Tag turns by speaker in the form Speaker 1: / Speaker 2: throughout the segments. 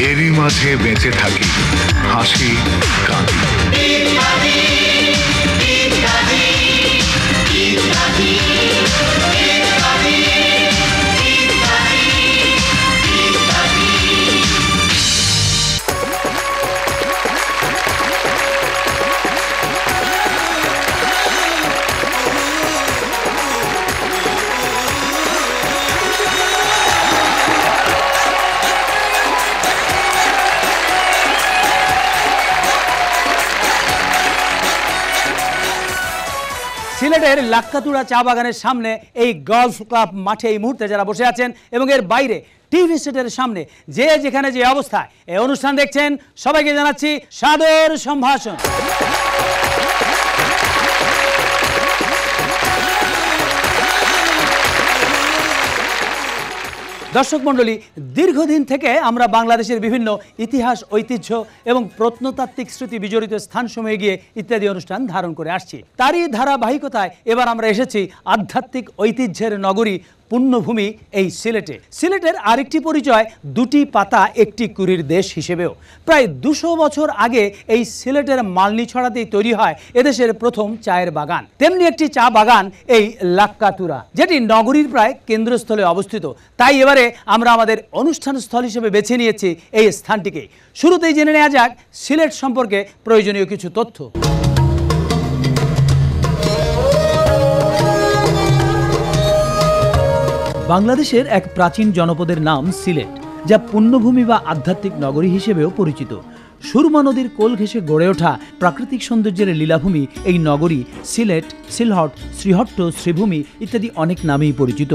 Speaker 1: এরই মাঝে বেঁচে থাকি হাসি কাঁদি।
Speaker 2: সিলেটের লাক্কাতুরা চা বাগানের সামনে এই গলফ ক্লাব মাঠে এই মুহূর্তে যারা বসে আছেন এবং এর বাইরে টিভি সেটের সামনে যে যেখানে যে অবস্থায় এই অনুষ্ঠান দেখছেন সবাইকে জানাচ্ছি সাদর সম্ভাষণ। দর্শক মণ্ডলী, দীর্ঘদিন থেকে আমরা বাংলাদেশের বিভিন্ন ইতিহাস, ঐতিহ্য এবং প্রত্নতাত্ত্বিক স্মৃতি বিজড়িত স্থানসমূহে গিয়ে ইত্যাদি অনুষ্ঠান ধারণ করে আসছি। তারই ধারাবাহিকতায় এবার আমরা এসেছি আধ্যাত্মিক ঐতিহ্যের নগরী পুণ্যভূমি এই সিলেটে। সিলেটের আরেকটি পরিচয় দুটি পাতা একটি কুড়ির দেশ হিসেবেও। প্রায় 200 বছর আগে এই সিলেটের মালনীছড়াতেই তৈরি হয় এদেশের প্রথম চায়ের বাগান। তেমনি একটি চা বাগান এই লাক্কাতুরা, যেটি নগরীর প্রায় কেন্দ্রস্থলে অবস্থিত। তাই এবারে আমরা আমাদের অনুষ্ঠান স্থল হিসেবে বেছে নিয়েছি এই স্থানটিকে। শুরুতেই জেনে নেওয়া যাক সিলেট সম্পর্কে প্রয়োজনীয় কিছু তথ্য। বাংলাদেশের এক প্রাচীন জনপদের নাম সিলেট, যা পুণ্যভূমি বা আধ্যাত্মিক নগরী হিসেবেও পরিচিত। সুরমা নদীর কোল ঘেঁষে গড়ে ওঠা প্রাকৃতিক সৌন্দর্যের লীলাভূমি এই নগরী সিলেট, সিলহট, শ্রীহট্ট, শ্রীভূমি ইত্যাদি অনেক নামেই পরিচিত।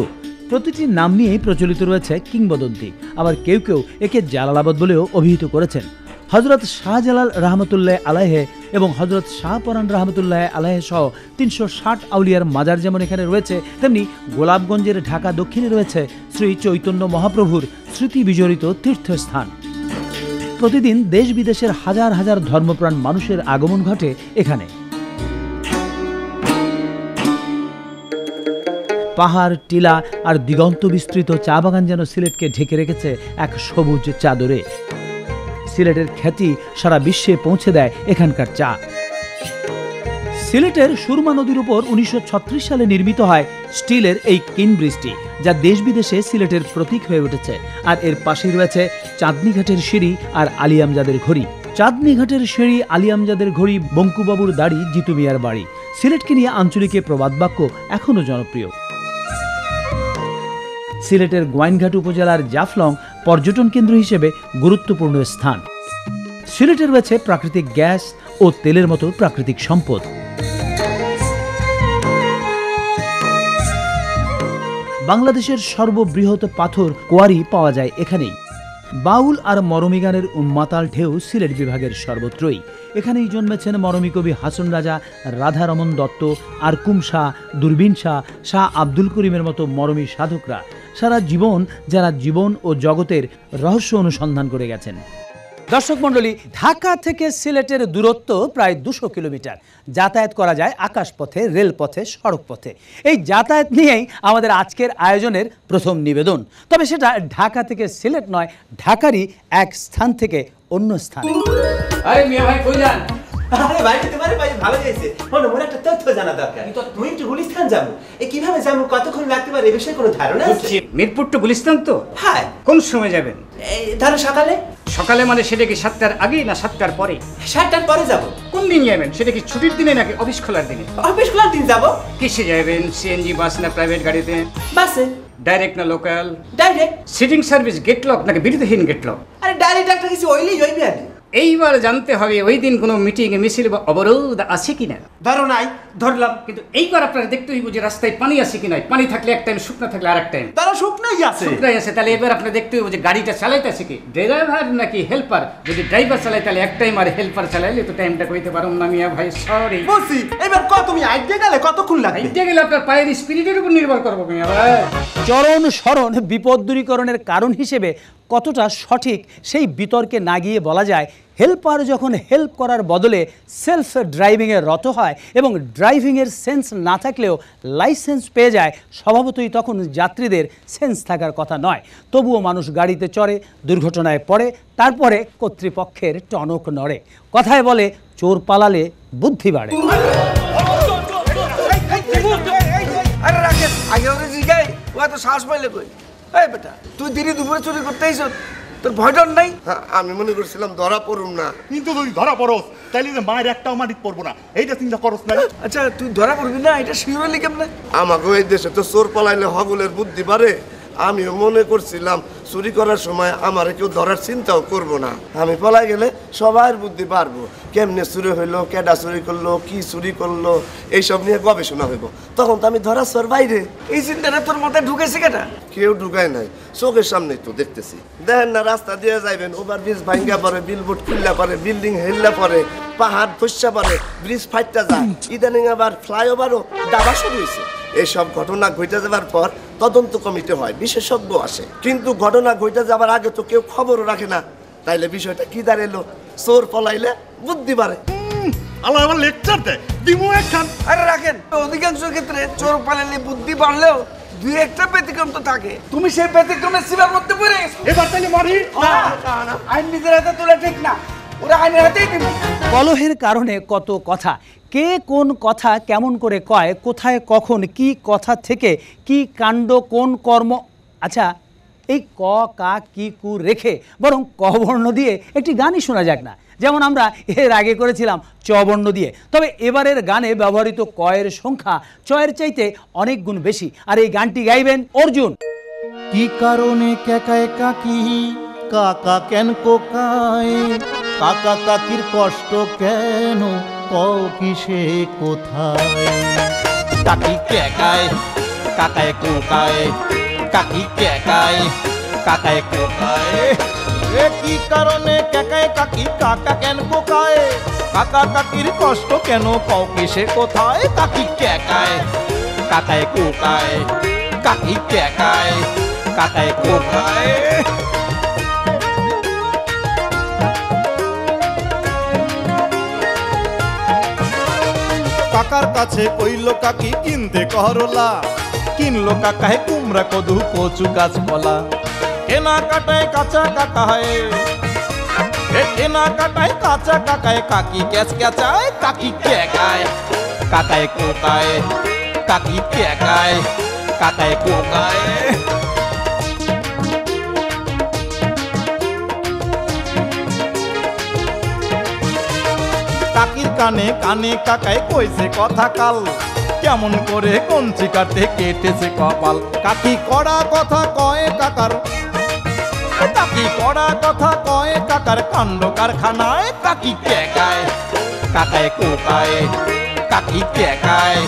Speaker 2: প্রতিটি নাম নিয়েই প্রচলিত রয়েছে কিংবদন্তি, আবার কেউ কেউ একে জালালাবাদ বলেও অভিহিত করেছেন। হজরত শাহজালাল রহমতুল্লাহ আলাইহে এবং হজরত শাহপরান রহমতুল্লাহ আলাইহে সহ 360 আউলিয়ার মাজার যেমন এখানে রয়েছে, তেমনি গোলাপগঞ্জের ঢাকা দক্ষিণে রয়েছে শ্রী চৈতন্য মহাপ্রভুর স্মৃতি বিজড়িত তীর্থস্থান। প্রতিদিন দেশ বিদেশের হাজার হাজার ধর্মপ্রাণ মানুষের আগমন ঘটে এখানে। পাহাড়, টিলা আর দিগন্ত বিস্তৃত চা বাগান যেন সিলেটকে ঢেকে রেখেছে এক সবুজ চাদরে। সিলেটের খ্যাতি সারা বিশ্বে পৌঁছে দেয় এখানকার চা। সিলেটের সুরমা নদীর উপর 1936 সালে নির্মিত হয় স্টিলের এই কিন ব্রিজটি, যা দেশ বিদেশে সিলেটের প্রতীক হয়ে উঠেছে। আর এর পাশেই রয়েছে চাঁদনীঘাটের সিঁড়ি আর আলিয়ামজাদের ঘড়ি। চাঁদনীঘাটের সিঁড়ি, আলিয়ামজাদের ঘড়ি, বঙ্কুবাবুর দাড়ি, জিতু মিয়ার বাড়ি, সিলেটকে নিয়ে আঞ্চলিকে প্রবাদ বাক্য এখনও জনপ্রিয়। সিলেটের গোয়াইনঘাট উপজেলার জাফলং পর্যটন কেন্দ্র হিসেবে গুরুত্বপূর্ণ স্থান। সিলেটে রয়েছে প্রাকৃতিক গ্যাস ও তেলের মতো প্রাকৃতিক সম্পদ। বাংলাদেশের সর্ববৃহৎ পাথর কোয়ারি পাওয়া যায় এখানেই। বাউল আর মরমী গানের উন্মাতাল ঢেউ সিলেট বিভাগের সর্বত্রই। এখানেই জন্মেছেন মরমী কবি হাসন রাজা, রাধারমন দত্ত, আরকুম শাহ, দূরবীন শাহ, শাহ আব্দুল করিমের মতো মরমী সাধকরা সারা জীবন যারা জীবন ও জগতের রহস্য অনুসন্ধান করে গেছেন। দর্শক মণ্ডলী, ঢাকা থেকে সিলেটের দূরত্ব প্রায় 200 কিলোমিটার। যাতায়াত করা যায় আকাশপথে, রেলপথে, সড়ক পথে। এই যাতায়াত নিয়েই আমাদের আজকের আয়োজনের প্রথম নিবেদন। তবে সেটা ঢাকা থেকে সিলেট নয়, ঢাকারই এক স্থান থেকে অন্য স্থানে।
Speaker 3: আরে মিয়া ভাই কই যান?
Speaker 4: আরে ভাই তোমারে ভাই ভালো যাইছে। মোর একটা তথ্য জানা দরকার। তুমি একটু গুলিস্তান যাবো। কিভাবে যাবো, কতক্ষণ লাগতে পারে, এ বিষয়ে কোনো ধারণা আছে?
Speaker 3: মিরপুর টু গুলিস্তান তো?
Speaker 4: হ্যাঁ।
Speaker 3: কোন সময় যাবেন?
Speaker 4: ধরো সকালে।
Speaker 3: সকালে মানে সেটা কি 7টার আগে না 7টার পরে?
Speaker 4: 7টার পরে যাব।
Speaker 3: কোন দিন যাবেন? সেটা কি ছুটির দিনে নাকি অফিস খোলার দিনে?
Speaker 4: অফিস খোলার দিন যাব।
Speaker 3: কিসে যাবেন? সিএনজি বাস না প্রাইভেট গাড়িতে?
Speaker 4: বাসে।
Speaker 3: ডাইরেক্ট না local?
Speaker 4: Direct.
Speaker 3: Sitting service gate lock নাকি বিরতিহীন গেট লক?
Speaker 4: আরে ডাইরেক্ট একটা কিছু হইলেই হইবে আর।
Speaker 3: এইবার জানতে হবে ওই দিন কোনো মিটিং মিছিল বা অবরোধ আছে কিনা।
Speaker 4: ধরো নাই, ধরলাম।
Speaker 3: কিন্তু এইবার আপনারা দেখতে হইব যে রাস্তায় পানি আছে কিনা। পানি থাকলে এক টাইম, শুকনা থাকলে আর এক টাইম।
Speaker 4: তারা শুকনোই আছে।
Speaker 3: শুকনাই আছে, তাহলে এবার আপনি দেখতে হইব যে গাড়িটা চালাইতেছে কি, ড্রাইভার নাকি হেল্পার। যদি ড্রাইভার চালায় তাহলে এক টাইম, আর হেল্পার চালাইলে তো টাইমটা কইতে পারুম না মিয়া ভাই, সরি।
Speaker 4: বলছি এবার কত তুমি আইতে গেলে কতক্ষণ লাগবে?
Speaker 3: এইটা গেলে আপনার পায়ের স্পিরিটের উপর নির্ভর করবো মিয়া ভাই।
Speaker 2: চরণ স্মরণ বিপদ দূরীকরণের কারণ হিসেবে কতটা সঠিক সেই বিতর্কে না গিয়ে বলা যায়, হেল্পার যখন হেল্প করার বদলে সেলফ ড্রাইভিংয়ে রত হয় এবং ড্রাইভিংয়ের সেন্স না থাকলেও লাইসেন্স পেয়ে যায়, স্বভাবতই তখন যাত্রীদের সেন্স থাকার কথা নয়। তবুও মানুষ গাড়িতে চড়ে, দুর্ঘটনায় পড়ে, তারপরে কর্তৃপক্ষের টনক নড়ে। কথায় বলে, চোর পালালে বুদ্ধি বাড়ে।
Speaker 5: আরে রাখেন, আগে ওরে জিগাই, ও এত সাহস পাইলে কই? এই বেটা, তুই দিনে দুপুরে চুরি করতে আইছ, তোর ভয় ডর নাই?
Speaker 6: আমি মনে করছিলাম ধরা পড়ুম না।
Speaker 7: কিন্তু তুই ধরা পড়স তাইলে যে মায়ের একটাও মাটিত পড়বো না, এইটা চিন্তা করস না?
Speaker 5: আচ্ছা, তুই ধরা পড়বি না, এটা শিওর হলি কেমনে?
Speaker 6: আমাকে এই দেশে তো চোর পালাইলে হগলের বুদ্ধি বাড়ে। আমিও মনে করছিলাম চুরি করার সময় আমার কেউ ধরার চিন্তাও করব না। আমি পলাই গেলে সবার বুদ্ধি বাড়বো। কেমনে চুরি হইলো, কেডা চুরি করলো, কি চুরি করলো, এইসব নিয়ে গবেষণা হইব। তখন তো আমি ধরা চোর বাইরে।
Speaker 5: এই চিন্তাটা তোর মাথায় ঢুকেছে কেটা?
Speaker 6: কেউ ঢুকায় নাই, চোখের সামনেই তো দেখতেছি। দেখেন না, রাস্তা দিয়ে যাইবেন, ওভার ব্রিজ ভাঙ্গা পড়ে, বিলবোর্ড খুললা পড়ে, বিল্ডিং হেললা পড়ে, পাহাড় ধসা পড়ে, ব্রিজ ফাইটটা যায়। ইদানিং আবার ফ্লাইওভারও ডাবা শুরু হয়েছে। এইসব ঘটনা ঘটে যাবার পর তদন্ত কমিটি হয়, বিশেষজ্ঞ আসে। কিন্তু ঘটনা ঘটে যাবার আগে তো কেউ খবরও রাখে না। তাইলে বিষয়টা কি দাঁড়ালো? চোর পলাইলে বুদ্ধি বাড়ে।
Speaker 7: আল্লাহ আমার লেকচার দেয়, দিমু একখান।
Speaker 5: আরে রাখেন, অধিকাংশ ক্ষেত্রে চোর পালালে বুদ্ধি বাড়লেও দুই একটা ব্যতিক্রম তো থাকে। তুমি সেই ব্যতিক্রমের সীমার মধ্যে পড়ে গেছো।
Speaker 7: এবার তাইলে মারি।
Speaker 5: আইন নিজের হাতে তোলা ঠিক না, ওরা আইনের হাতেই দিবি।
Speaker 2: কলহের কারণে কত কথা, কে কোন কথা কেমন করে কয়, কোথায় কখন কি কথা থেকে কি কাণ্ড কোন কর্ম। আচ্ছা, এই ক কা কি কু রেখে বরং ক বর্ণ দিয়ে একটি গানই শোনা যাক না, যেমন আমরা এর আগে করেছিলাম চ বর্ণ দিয়ে। তবে এবারের গানে ব্যবহৃত কয়ের সংখ্যা চয়ের চাইতে অনেক গুণ বেশি, আর এই গানটি গাইবেন অর্জুন।
Speaker 8: কি কারণে কেকায় কাকি, কাকা কেন কোকায়, কাকা কাকির কষ্ট কেন, কও কিসে কোথায়। কাকি কেকায়, কাকায় কোকায়, কাকি কেকায়, কাকায় কোকায়। এ কি কারণে কেকায় কাকি, কাকা কেন কোকায়, কাকা কাকির কষ্ট কেন, কও কিসে কোথায়। কাকি কেকায়, কাকায় কোকায়, কাকি কেকায়, কাকায় কোকায়। কাকার কাছে কইল কাকি কিনতে করলা, কিনলো কাকায় কুমড়া কদু কচু গাছ কলা। কেনা কাটায় কাঁচা কাকায়, কেনা কাটায় কাঁচা কাকায়, কাকি ক্যাচ ক্যাচায়, কাকি কেকায়, কাকায় কোকায়, কাকি কেকায়, কাকায় কোকায়। কাকির কানে কানে কাকায় কইছে কথা কাল, কেমন করে কঞ্চি কাটে কেটেছে কপাল। কাকি কড়া কথা কয় কাকার, কাকি কড়া কথা কয় কাকার, কাণ্ড কারখানায় কাকি কেকায়, কাকায় কোকায়, কাকি কেকায়,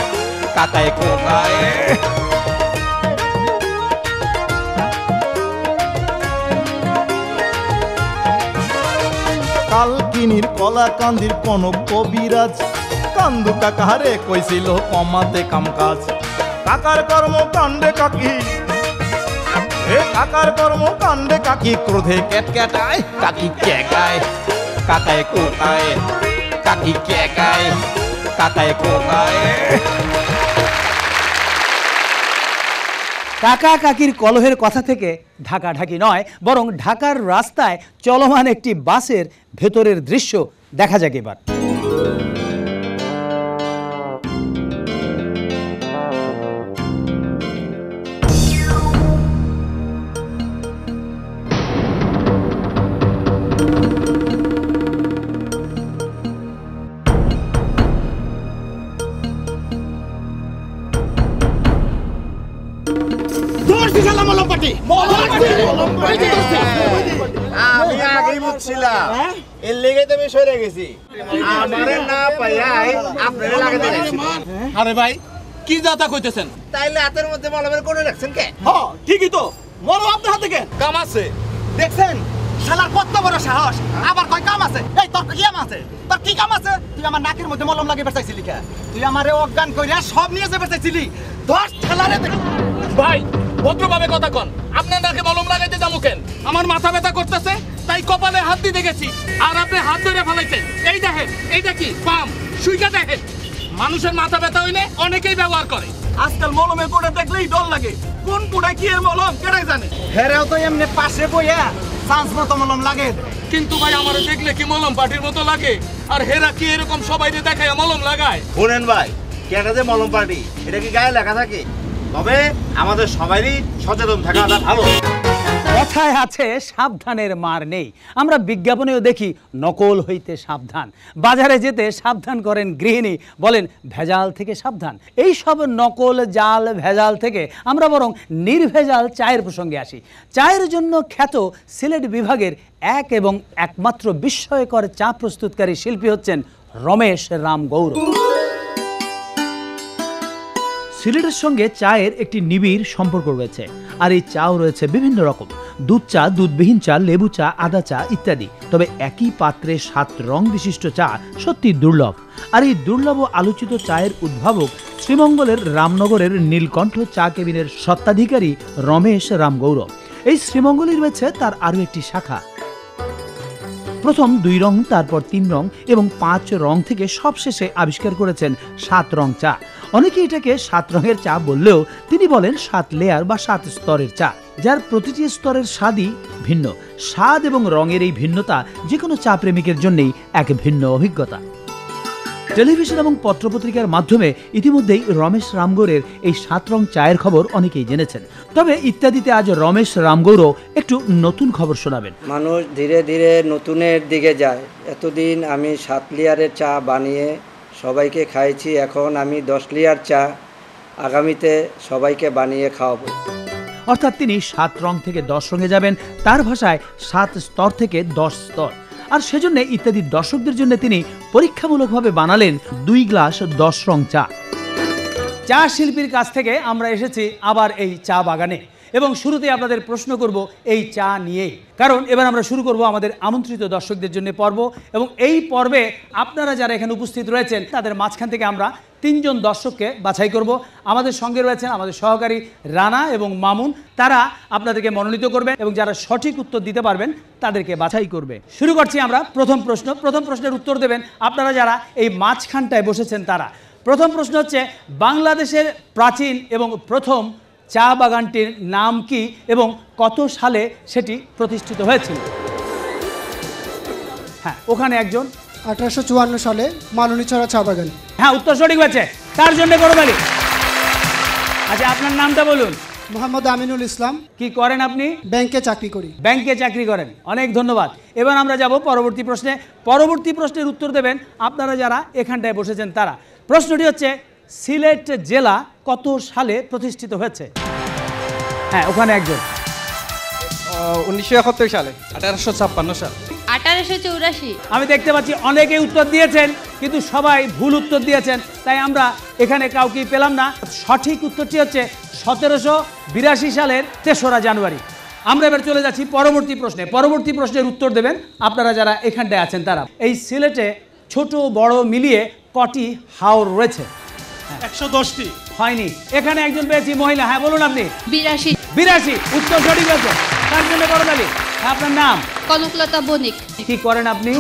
Speaker 8: কাকায় কোকায়। কালকিনির কলা কান্দির কোন কবিরাজ, কান্দু কাকারে কইছিল কমাতে কাম কাজ। কাকার কর্ম কাণ্ডে কাকি, কাকার কর্ম কাণ্ডে কাকি ক্রোধে কেটকেটায়, কাকি কেকায়, কাকায় কোকায়, কাকি কেকায়, কাকায় কোকায়।
Speaker 2: কাকা কাকির কলহের কথা থেকে ঢাকাঢাকি নয়, বরং ঢাকার রাস্তায় চলমান একটি বাসের ভেতরের দৃশ্য দেখা যাক এবার।
Speaker 7: পার্টি
Speaker 8: আমি আগেই বুঝছিলাম এর লেগে তো আমি সরে গেছি আমারে না পাইয়াই আপনারে লাগাতে গেছি
Speaker 7: আরে ভাই কি যাতা কইতেছেন
Speaker 8: তাইলে হাতের মধ্যে মলমের কোণে রাখছেন কে
Speaker 7: হ্যাঁ ঠিকই তো মরো আপনার হাতে কে কাম আছে
Speaker 8: দেখছেন শালার কত বড় সাহস আবার কয় কাম আছে এই তোর কি কাম আছে তোর কি কাম আছে তুই আমার নাকের মধ্যে মলম লাগিয়ে বেচাইছিলি কে তুই আমারে অজ্ঞান কইরা সব নিয়ে যে বেচাইছিলি ধর ঠেলারে
Speaker 7: ভাই ভদ্রভাবে কথা কন আপনার নাকে মলম লাগাইতে যাবো কেন আমার মাথা ব্যথা করতেছে তাই কপালে হাত দিতে গেছি আর আপনি হাত ধরে ফেলাইছেন এই দেখেন এইটা কি পাম সুইটা দেখেন মানুষের মাথা ব্যথা হইলে অনেকেই ব্যবহার করে আজকাল মলমের কোড়া দেখলেই ডর লাগে কোন কোড়া কি এর মলম কেডাই জানে
Speaker 8: হেরেও তো এমনি পাশে বইয়া চান্স মতো মলম লাগে
Speaker 7: কিন্তু ভাই আমার দেখলে কি মলম পার্টির মতো লাগে আর হেরা কি এরকম সবাইকে দেখায় মলম লাগায়
Speaker 8: শুনেন ভাই কেটা যে মলম পার্টি এটা কি গায়ে লেখা থাকে তবে আমাদের সবারই সচেতন থাকাটা ভালো
Speaker 2: কথায় আছে সাবধানের মার নেই। আমরা বিজ্ঞাপনেও দেখি নকল হইতে সাবধান, বাজারে যেতে সাবধান করেন গৃহিণী, বলেন ভেজাল থেকে সাবধান। এই সব নকল জাল ভেজাল থেকে আমরা বরং নির্ভেজাল চায়ের প্রসঙ্গে আসি। চায়ের জন্য খ্যাত সিলেট বিভাগের এক এবং একমাত্র বিস্ময়কর চা প্রস্তুতকারী শিল্পী হচ্ছেন রমেশ রাম গৌর। সিলেটের সঙ্গে চায়ের একটি নিবিড় সম্পর্ক রয়েছে, আর এই চাও রয়েছে বিভিন্ন রকম, দুধ চা, দুধবিহীন চা, লেবু চা, আদা চা ইত্যাদি। তবে একই পাত্রে 7 রং বিশিষ্ট চা সত্যি দুর্লভ। আর এই দুর্লভ আলোচিত চায়ের উদ্ভাবক শ্রীমঙ্গলের রামনগরের নীলকণ্ঠ চা কেবিনের স্বত্বাধিকারী রমেশ রাম গৌর। এই শ্রীমঙ্গলে রয়েছে তার আরও একটি শাখা। প্রথম 2 রং, তারপর 3 রং এবং 5 রং থেকে সবশেষে আবিষ্কার করেছেন 7 রং চা। অনেকে এটাকে 7 রঙের চা বললেও তিনি বলেন 7 লেয়ার বা 7 স্তরের চা, যার প্রতিটি স্তরের স্বাদই ভিন্ন। স্বাদ এবং রঙের এই ভিন্নতা যে কোনো চা প্রেমিকের জন্যই এক ভিন্ন অভিজ্ঞতা। টেলিভিশন এবং পত্রপত্রিকার মাধ্যমে ইতিমধ্যেই রমেশ রামগৌরের এই 7 রং চায়ের খবর অনেকেই জেনেছেন। তবে ইত্যাদিতে আজ রমেশ রামগৌর একটু নতুন খবর শোনাবেন।
Speaker 9: মানুষ ধীরে ধীরে নতুনের দিকে যায়। এতদিন আমি 7 লেয়ারের চা বানিয়ে সবাইকে খাইছি, এখন আমি 10 লেয়ার চা আগামীতে সবাইকে বানিয়ে খাওয়াবো।
Speaker 2: অর্থাৎ তিনি 7 রং থেকে 10 রঙে যাবেন, তার ভাষায় 7 স্তর থেকে 10 স্তর। আর সেজন্য ইত্যাদি দর্শকদের জন্য তিনি পরীক্ষামূলকভাবে বানালেন 2 গ্লাস 10 রং চা। চা শিল্পীর কাছ থেকে আমরা এসেছি আবার এই চা বাগানে, এবং শুরুতে আপনাদের প্রশ্ন করব এই চা নিয়েই, কারণ এবার আমরা শুরু করব আমাদের আমন্ত্রিত দর্শকদের জন্য পর্ব। এবং এই পর্বে আপনারা যারা এখানে উপস্থিত রয়েছেন তাদের মাঝখান থেকে আমরা 3 জন দর্শককে বাছাই করব। আমাদের সঙ্গে রয়েছেন আমাদের সহকারী রানা এবং মামুন, তারা আপনাদেরকে মনোনীত করবেন এবং যারা সঠিক উত্তর দিতে পারবেন তাদেরকে বাছাই করবে। শুরু করছি আমরা প্রথম প্রশ্ন। প্রথম প্রশ্নের উত্তর দেবেন আপনারা যারা এই মাঝখানটায় বসেছেন তারা। প্রথম প্রশ্ন হচ্ছে, বাংলাদেশের প্রাচীন এবং প্রথম চা বাগানটির নাম কি এবং কত সালে সেটি প্রতিষ্ঠিত হয়েছিল? হ্যাঁ, ওখানে একজন।
Speaker 10: 1854 সালে মালনীছড়া চা বাগান।
Speaker 2: হ্যাঁ, উত্তর সঠিক হয়েছে, তার জন্য করবালি। আচ্ছা, আপনার নামটা বলুন।
Speaker 10: মোহাম্মদ আমিনুল ইসলাম।
Speaker 2: কি করেন আপনি?
Speaker 10: ব্যাংকে চাকরি করি।
Speaker 2: ব্যাংকে চাকরি করেন, অনেক ধন্যবাদ। এবার আমরা যাব পরবর্তী প্রশ্নে। পরবর্তী প্রশ্নের উত্তর দেবেন আপনারা যারা এখানটায় বসেছেন তারা। প্রশ্নটি হচ্ছে, সিলেট জেলা কত সালে প্রতিষ্ঠিত হয়েছে? হ্যাঁ, ওখানে একজন।
Speaker 11: 1971 সালে। 1856 সাল।
Speaker 12: 1884।
Speaker 2: আমি দেখতে পাচ্ছি অনেকে উত্তর দিয়েছেন কিন্তু সবাই ভুল উত্তর দিয়েছেন, তাই আমরা এখানে কাউকেই পেলাম না। সঠিক উত্তরটি হচ্ছে 1782 সালের 3রা জানুয়ারি। আমরা এবার চলে যাচ্ছি পরবর্তী প্রশ্নে। পরবর্তী প্রশ্নের উত্তর দেবেন আপনারা যারা এখানটায় আছেন তারা। এই সিলেটে ছোট বড় মিলিয়ে কটি হাওর রয়েছে?
Speaker 7: 110টি।
Speaker 2: হয়নি, এখানে একজন পেয়েছি মহিলা। হ্যাঁ, বলুন আপনি।
Speaker 12: 82।
Speaker 2: 82 উত্তর সঠিক হয়েছে, তার জন্য করবালি। আপনার নাম?
Speaker 12: কনকলতা বণিক।
Speaker 2: কি করেন আপনি?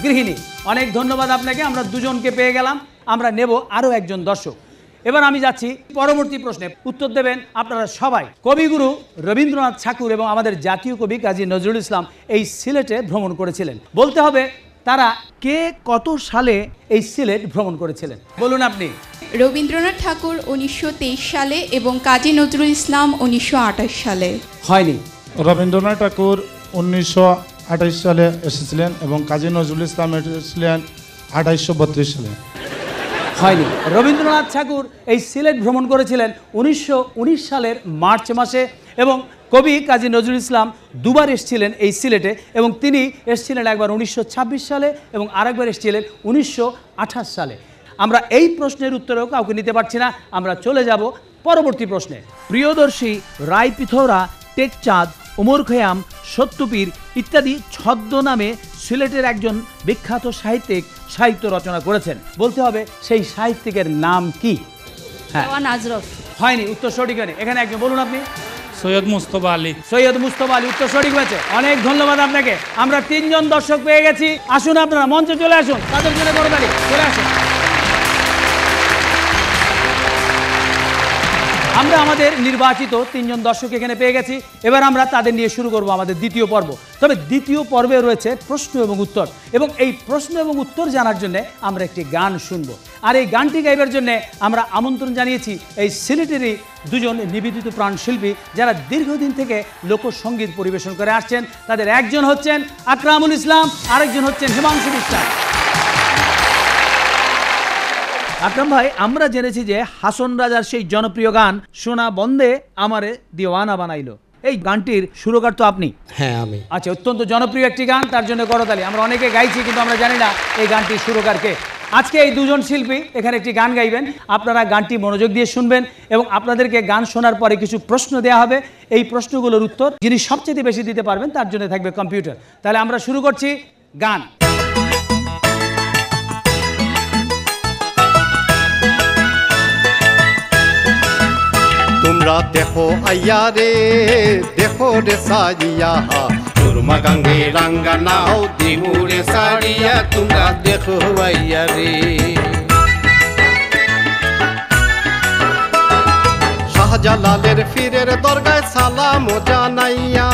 Speaker 2: গৃহিণী। অনেক ধন্যবাদ আপনাকে, আমরা দুজনকে পেয়ে গেলাম। আমরা নেব আরো একজন দর্শক। এবার আমি যাচ্ছি পরবর্তী প্রশ্নে। উত্তর দেবেন আপনারা সবাই। কবিগুরু রবীন্দ্রনাথ ঠাকুর এবং আমাদের জাতীয় কবি কাজী নজরুল ইসলাম এই সিলেটে ভ্রমণ করেছিলেন। বলতে হবে তারা কে কত সালে এই সিলেট ভ্রমণ করেছিলেন, বলুন আপনি।
Speaker 12: রবীন্দ্রনাথ ঠাকুর 1923 সালে এবং কাজী নজরুল ইসলাম 1928 সালে।
Speaker 2: হয়নি।
Speaker 13: রবীন্দ্রনাথ ঠাকুর 1928 সালে এসেছিলেন এবং কাজী নজরুল ইসলাম এসেছিলেন 1832 সালে।
Speaker 2: হয়নি। রবীন্দ্রনাথ ঠাকুর এই সিলেট ভ্রমণ করেছিলেন 1919 সালের মার্চ মাসে এবং কবি কাজী নজরুল ইসলাম দুবার এসেছিলেন এই সিলেটে, এবং তিনি এসেছিলেন একবার 1926 সালে এবং আরেকবার এসেছিলেন 1928 সালে। আমরা এই প্রশ্নের উত্তরেও কাউকে নিতে পারছি না, আমরা চলে যাব পরবর্তী প্রশ্নে। প্রিয়দর্শী, রায় পিথৌরা, টেকচাঁদ, ওমর খৈয়াম, সত্যপীর ইত্যাদি ছদ্মনামে সিলেটের একজন বিখ্যাত সাহিত্যিক সাহিত্য রচনা করেছেন। বলতে হবে সেই সাহিত্যিকের নাম কি? হ্যাঁ,
Speaker 14: আজরফ।
Speaker 2: হয়নি, উত্তর সঠিক হয়নি। এখানে একজন বলুন আপনি।
Speaker 11: সৈয়দ মুস্তফা আলী।
Speaker 2: সৈয়দ মুস্তফা আলী, উত্তর সঠিক হয়েছে। অনেক ধন্যবাদ আপনাকে। আমরা 3 জন দর্শক পেয়ে গেছি। আসুন আপনারা মঞ্চে চলে আসুন, তাদের জন্য করতালি, চলে আসুন। আমরা আমাদের নির্বাচিত 3 জন দর্শক এখানে পেয়ে গেছি। এবার আমরা তাদের নিয়ে শুরু করব আমাদের দ্বিতীয় পর্ব। তবে দ্বিতীয় পর্বে রয়েছে প্রশ্ন এবং উত্তর, এবং এই প্রশ্ন এবং উত্তর জানার জন্য আমরা একটি গান শুনবো। আর এই গানটি গাইবার জন্য আমরা আমন্ত্রণ জানিয়েছি এই সিলেটেরই 2 জন নিবেদিত প্রাণ শিল্পী, যারা দীর্ঘদিন থেকে লোকসঙ্গীত পরিবেশন করে আসছেন। তাদের একজন হচ্ছেন আকরামুল ইসলাম, আরেকজন হচ্ছেন হিমাংশু বিশ্বাস। আকরাম ভাই, আমরা জেনেছি যে হাসন রাজার সেই জনপ্রিয় গান সোনা বন্দে আমারে দিওয়ানা বানাইলো, এই গানটির সুরকার তো আপনি?
Speaker 15: হ্যাঁ, আমি।
Speaker 2: আচ্ছা, অত্যন্ত জনপ্রিয় একটি গান, তার জন্য করতালি। আমরা অনেকে গাইছি কিন্তু আমরা জানি না এই গানটির সুরকারকে। আজকে এই 2 জন শিল্পী এখানে একটি গান গাইবেন, আপনারা গানটি মনোযোগ দিয়ে শুনবেন এবং আপনাদেরকে গান শোনার পরে কিছু প্রশ্ন দেওয়া হবে। এই প্রশ্নগুলোর উত্তর যিনি সবচেয়ে বেশি দিতে পারবেন তার জন্য থাকবে কম্পিউটার। তাহলে আমরা শুরু করছি গান।
Speaker 15: তোমরা দেখো আইয়া রে, দেখো রে সাইয়া, সুরমা গাঙ্গে রাঙ্গা নাও দিমুরে সারিয়া, তোমরা দেখো আইয়া রে। শাহজালালের ফিরের দরগায় সালাম জানাইয়া,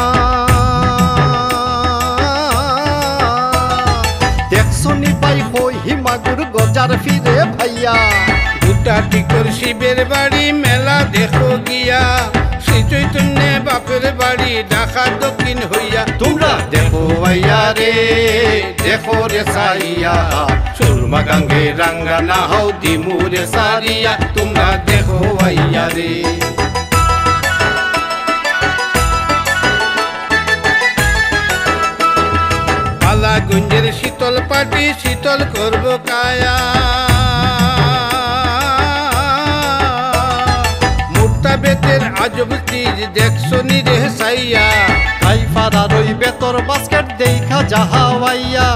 Speaker 15: দেখছো নি পাই হই হিমাগুর গজার ফিরে ভাইয়া, দুটা টিকর শিবের বাড়ি মেলা দেখো গিয়া, শ্রী চৈতন্য বাপের বাড়ি ঢাকা দক্ষিণ হইয়া, তোমরা দেখো আইয়া রে, দেখো রে সাইয়া, সুরমা গাঙ্গে রাঙ্গা না হও দিমুরে সারিয়া, তোমরা দেখো আইয়া রে। পালাগুঞ্জের শীতল পাটি শীতল করবো কায়া, বেতের আজব চিজ দেখছো নি রে সাইয়া, কাইফারার ওই বেতর বাস্কেট দেখা যাহাওয়াইয়া,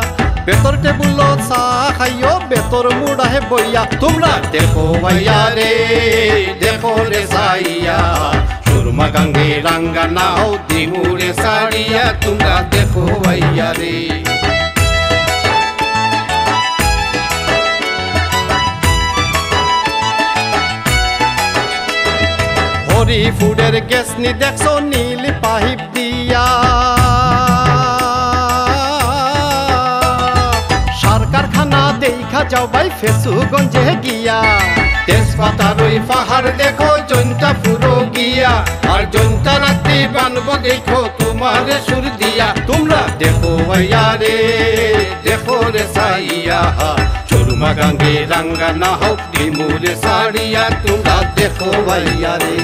Speaker 15: বেতর টেবুল চা খাইও বেতর মুড়াহে বইয়া, তোমরা দেখো আইয়া রে, দেখো রে সাইয়া, সুরমা গাঙ্গে রাঙ্গা নাও দিমুরে সারিয়া, তোমরা দেখো আইয়া রে। হরিফুডের গ্যাস নি দেখছো নীল পাইপ দিয়া, সার কারখানা দেখা যাও ভাই ফেসুগঞ্জে গিয়া, তেজপাতার ওই পাহাড় দেখো জনটা পুরো গিয়া, আর জনটা রাত্রি বানবো দেখো তোমার সুর দিয়া, তোমরা দেখো আইয়া রে, দেখো রে সাইয়া, সুরমা গাঙ্গে রাঙ্গা না হোক দিমুরে সারিয়া, তোমরা দেখো আইয়া রে।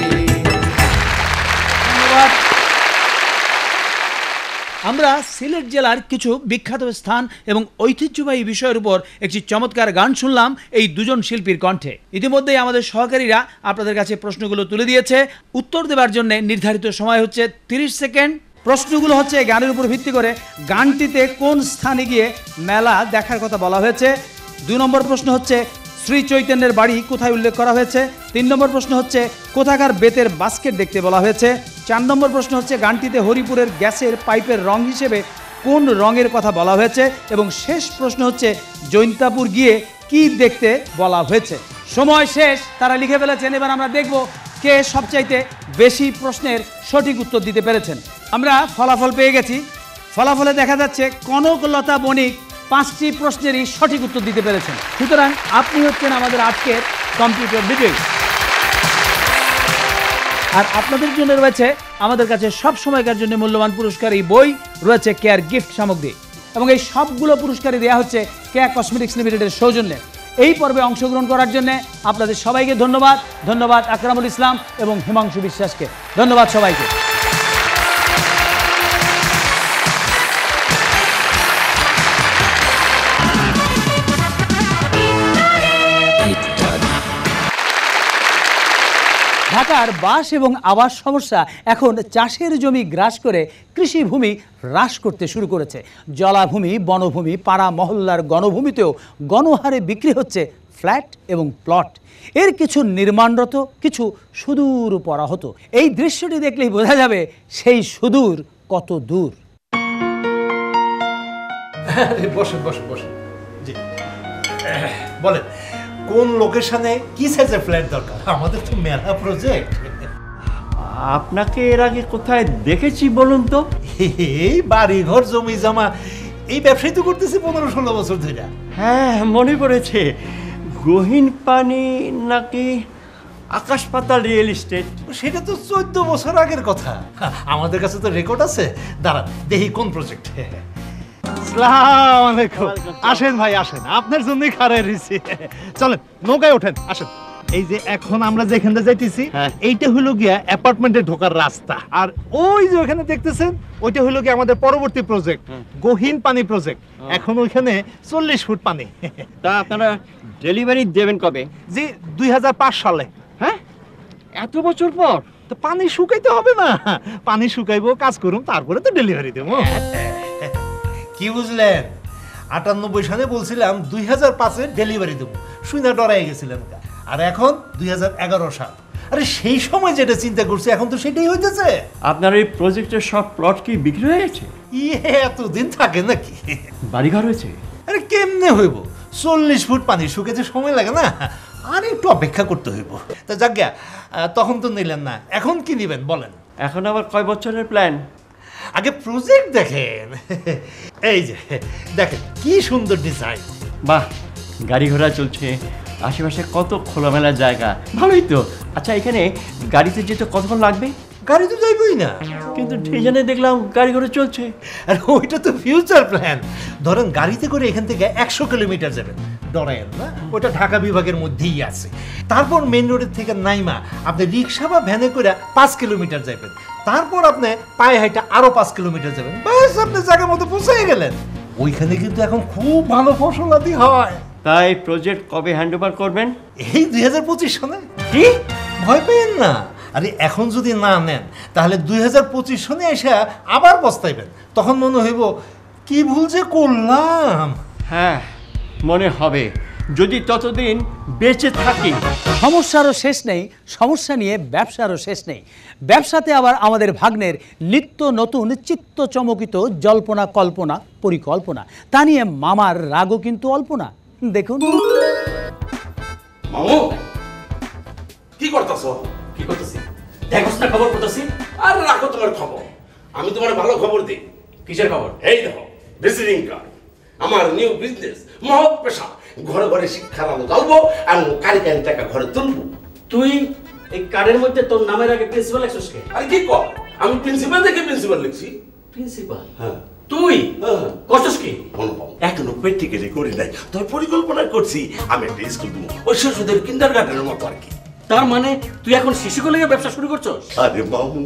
Speaker 2: আমরা সিলেট জেলার কিছু বিখ্যাত স্থান এবং ঐতিহ্যবাহী বিষয়ের উপর একটি চমৎকার গান শুনলাম এই 2 জন শিল্পীর কণ্ঠে। ইতিমধ্যেই আমাদের সহকারীরা আপনাদের কাছে প্রশ্নগুলো তুলে দিয়েছে। উত্তর দেওয়ার জন্য নির্ধারিত সময় হচ্ছে 30 সেকেন্ড। প্রশ্নগুলো হচ্ছে গানের উপর ভিত্তি করে গানটিতে কোন স্থানে গিয়ে মেলা দেখার কথা বলা হয়েছে। 2 নম্বর প্রশ্ন হচ্ছে শ্রী চৈতন্যের বাড়ি কোথায় উল্লেখ করা হয়েছে। 3 নম্বর প্রশ্ন হচ্ছে কোথাকার বেতের বাস্কেট দেখতে বলা হয়েছে। 4 নম্বর প্রশ্ন হচ্ছে গানটিতে হরিপুরের গ্যাসের পাইপের রং হিসেবে কোন রঙের কথা বলা হয়েছে। এবং শেষ প্রশ্ন হচ্ছে জৈন্তাপুর গিয়ে কি দেখতে বলা হয়েছে। সময় শেষ, তারা লিখে ফেলেছেন। এবার আমরা দেখব কে সবচাইতে বেশি প্রশ্নের সঠিক উত্তর দিতে পেরেছেন। আমরা ফলাফল পেয়ে গেছি। ফলাফলে দেখা যাচ্ছে কনকলতা বণিক 5টি প্রশ্নেরই সঠিক উত্তর দিতে পেরেছেন। সুতরাং আপনি হচ্ছেন আমাদের আজকের কম্পিউটার বিজয়ী। আর আপনাদের জন্য রয়েছে আমাদের কাছে সব সময়কার জন্য মূল্যবান পুরস্কার এই বই, রয়েছে কেয়ার গিফট সামগ্রী, এবং এই সবগুলো পুরস্কারই দেওয়া হচ্ছে কেয়া কসমেটিক্স লিমিটেডের সৌজন্যে। এই পর্বে অংশগ্রহণ করার জন্য আপনাদের সবাইকে ধন্যবাদ। ধন্যবাদ আকরামুল ইসলাম এবং হিমাংশু বিশ্বাসকে। ধন্যবাদ সবাইকে। ঢাকার বাস এবং আবাস সমস্যা এখন চাষের জমি গ্রাস করে কৃষিভূমি হ্রাস করতে শুরু করেছে। জলাভূমি, বনভূমি, পাড়া মহল্লার গণভূমিতেও গণহারে বিক্রি হচ্ছে ফ্ল্যাট এবং প্লট। এর কিছু নির্মাণরত, কিছু সুদূর পরাহত। এই দৃশ্যটি দেখলেই বোঝা যাবে সেই সুদূর কত দূর।
Speaker 14: বসুন বসুন বসুন। জি বলেন, কোন লোকেশনে কি সাইজের ফ্ল্যাট দরকার? আমাদের তো মেলা প্রজেক্ট।
Speaker 16: আপনাকে এর আগে কোথায় দেখেছি বলুন তো?
Speaker 14: এই বাড়ি ঘর জমি জমা এই ব্যবসায়ী তো করতেছি 15-16 বছর ধরে।
Speaker 16: হ্যাঁ মনে পড়েছে, গহীন পানি নাকি আকাশ পাতাল রিয়েল এস্টেট।
Speaker 14: সেটা তো 14 বছর আগের কথা। আমাদের কাছে তো রেকর্ড আছে। দাঁড়ান দেখি কোন প্রজেক্ট।
Speaker 17: আসসালামু আলাইকুম। আসেন ভাই আসেন, আপনার জন্যই খাড়ায় রয়েছি। চলেন নৌকায় ওঠেন, আসেন। এই যে এখন আমরা যেখানে যাইতেছি এইটা হলো গিয়া অ্যাপার্টমেন্টে ঢোকার রাস্তা, আর ওই যে ওখানে দেখতেছেন ওইটা হলো গিয়া আমাদের পরবর্তী প্রজেক্ট, গহীন পানি প্রজেক্ট। এখন ওইখানে 40 ফুট পানি।
Speaker 16: তা আপনারা ডেলিভারি দেবেন কবে?
Speaker 17: জি 2005 সালে।
Speaker 16: হ্যাঁ এত বছর পর?
Speaker 17: তো পানি শুকাইতে হবে না, পানি শুকাইবো, কাজ করুন, তারপরে তো ডেলিভারি দেবো।
Speaker 14: কি বুঝলেন? 98 সালে বলছিলাম 2005-এ ডেলিভারি দেবো, শুনে ডরাই গেছিলেন। আর এখন 2011 সাল। আরে সেই সময় যেটা চিন্তা করছি এখন তো সেটাই হইতেছে।
Speaker 16: আপনার এই প্রজেক্টের সব প্লট কি বিক্রি হয়ে গেছে?
Speaker 14: এতদিন থাকে নাকি?
Speaker 16: বাড়িঘর হয়েছে?
Speaker 14: আরে কেমনে হইব? 40 ফুট পানি শুকাতে সময় লাগে না, আর একটু অপেক্ষা করতে হইব। তা যাজ্ঞা, তখন তো নিলেন না, এখন কি নিবেন বলেন?
Speaker 16: এখন আবার কয় বছরের প্ল্যান?
Speaker 14: আগে প্রজেক্ট দেখেন। এই যে দেখেন কি সুন্দর ডিজাইন।
Speaker 16: বাহ, গাড়ি ঘোড়া চলছে, আশেপাশে কত খোলামেলা জায়গা, ভালোই তো। আচ্ছা এখানে গাড়িতে যেতে কতক্ষণ লাগবে?
Speaker 14: গাড়ি তো যাইবই না,
Speaker 16: কিন্তু ডিজাইনে দেখলাম গাড়ি ঘোড়া চলছে।
Speaker 14: আর ওইটা তো ফিউচার প্ল্যান। ধরেন গাড়িতে করে এখান থেকে 100 কিলোমিটার যাবেন, ডরায়েন না, ওটা ঢাকা বিভাগের মধ্যেই আছে। তারপর মেন রোডের থেকে নাইমা আপনি রিক্সা বা ভ্যানে করে 5 কিলোমিটার যাবেন। তারপর আপনি পায়ে হাইটা আরো 5 কিলোমিটার যাবেন, বাস আপনি জায়গা মতো পৌঁছে গেলেন। ওইখানে কিন্তু এখন খুব ভালো ফসলাদি হয়।
Speaker 16: তাই প্রজেক্ট কবে হ্যান্ডওভার করবেন?
Speaker 14: এই 2025 সালে। কি ভয় পেয়েন না, আরে এখন যদি না নেন তাহলে 2025 সালে এসে আবার পস্তাইবেন। তখন মনে হইব কি ভুল যে করলাম।
Speaker 16: হ্যাঁ মনে হবে, যদি ততদিন বেঁচে থাকি।
Speaker 2: সমস্যারও শেষ নেই, সমস্যা নিয়ে ব্যবসারও শেষ নেই। ব্যবসাতে আবার আমাদের ভাগ্নের নিত্য নতুন চিত্ত চমকিত জল্পনা কল্পনা পরিকল্পনা। তা নিয়ে মামার রাগও কিন্তু অল্প না। দেখুন।
Speaker 18: মামু কি করতেছো?
Speaker 7: কি করতেছি? দেখোস না খবর করতেছি?
Speaker 18: আর রাখো তোমার খবর, আমি তোমার ভালো খবর দিই।
Speaker 7: কিসের খবর?
Speaker 18: এই দেখো ভিজিটিং কার্ড, আমার নিউ বিজনেস, মহৎ পেশা। ঘরে ঘরে শিক্ষার আলো জ্বালবো আর কারি কারি টাকা ঘরে তুলবো।
Speaker 7: তুই এই কার্ডের মধ্যে তোর নামের আগে প্রিন্সিপাল লিখছিস কে?
Speaker 18: আরে কি কর, আমি প্রিন্সিপাল দেখে প্রিন্সিপাল লিখছি।
Speaker 7: প্রিন্সিপাল?
Speaker 18: হ্যাঁ।
Speaker 7: তুই করছিস কি?
Speaker 18: এখনো প্র্যাকটিক্যালি করি নাই, তবে পরিকল্পনা করছি আমি একটা স্কুল দেবো, ওই শিশুদের কিন্ডারগার্টেনের মতো আর কি।
Speaker 7: তার মানে তুই এখন শিশু কলেজে ব্যবসা শুরু করছস?
Speaker 18: আরে বাবু,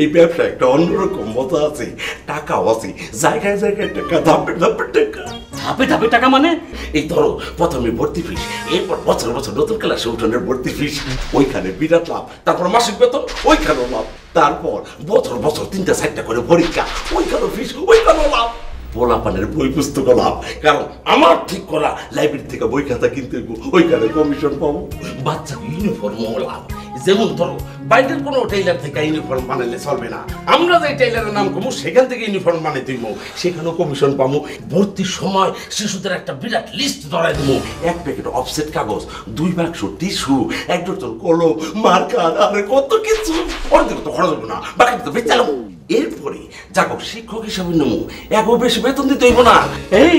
Speaker 18: এই ব্যবসা একটা অন্যরকম মজা আছে, টাকাও আছে, জায়গায় জায়গায় টাকা, ধাপে ধাপে টাকা।
Speaker 7: ধাপে ধাপে টাকা মানে?
Speaker 18: এই ধরো প্রথমে ভর্তি ফিস, এরপর বছর বছর নতুন ক্লাসে উঠানের ভর্তি ফিস, ওইখানে বিরাট লাভ। তারপর মাসিক বেতন, ওইখানেও লাভ। তারপর বছর বছর 3-4টা করে পরীক্ষা, ওইখানেও ফিস, ওইখানেও লাভ। পোলাপানের বই পুস্তক লাভ, কারণ আমার ঠিক করা লাইব্রেরি থেকে বই খাতা কিনতে ওইখানে কমিশন পাবো। বাচ্চা ইউনিফর্মও লাভ। যেমন ধরো বাইরের কোনো টেইলার থেকে ইউনিফর্ম বানাইলে চলবে না, আমরা যে টেইলারের নাম কমু সেখান থেকে ইউনিফর্ম বানিয়ে দিব, সেখানেও কমিশন পাবো। ভর্তির সময় শিশুদের একটা বিরাট লিস্ট ধরাই দেবো, 1 প্যাকেট অফসেট কাগজ, 2 বাক্স টিস্যু, 1 ডজন কলম, মার্কার, আর কত কিছু। অর্ধেক তো খরচ হবে না, বাকি তো বেঁচে যাবো। এরপরে যাক শিক্ষক হিসাবে নেবো, এত বেশি বেতন দিতে হইব না।
Speaker 7: এই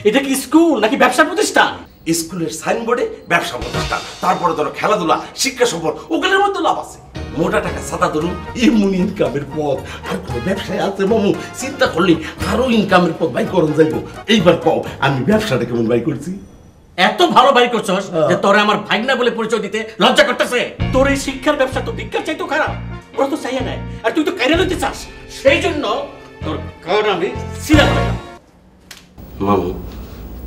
Speaker 7: এটা কি স্কুল নাকি ব্যবসা প্রতিষ্ঠান?
Speaker 18: স্কুলের সাইনবোর্ডে ব্যবসা প্রতিষ্ঠান, তারপরে ধরো খেলাধুলা, শিক্ষা সফর, ওগুলোর মধ্যে লাভ আছে। মোটা টাকা সাদা ধরুন এমন ইনকামের পথ আর কোনো ব্যবসায় আছে মামু, চিন্তা করলে আরো ইনকামের পথ বাই করুন যাইবো। এইবার পাও আমি ব্যবসাটা কেমন বাই করছি।
Speaker 7: এত ভালো বাই করছস যে তোরে আমার ভাগনা বলে পরিচয় দিতে লজ্জা করতেছে। তোর এই শিক্ষার ব্যবসা তো ভিক্ষার চাইতো খারাপ, ওরা তো চাইয়া নাই, আর তুই তো কাইরা লইতে চাস। সেই জন্য তোর কার্ড আমি সিরা ফেলাম।
Speaker 18: মামু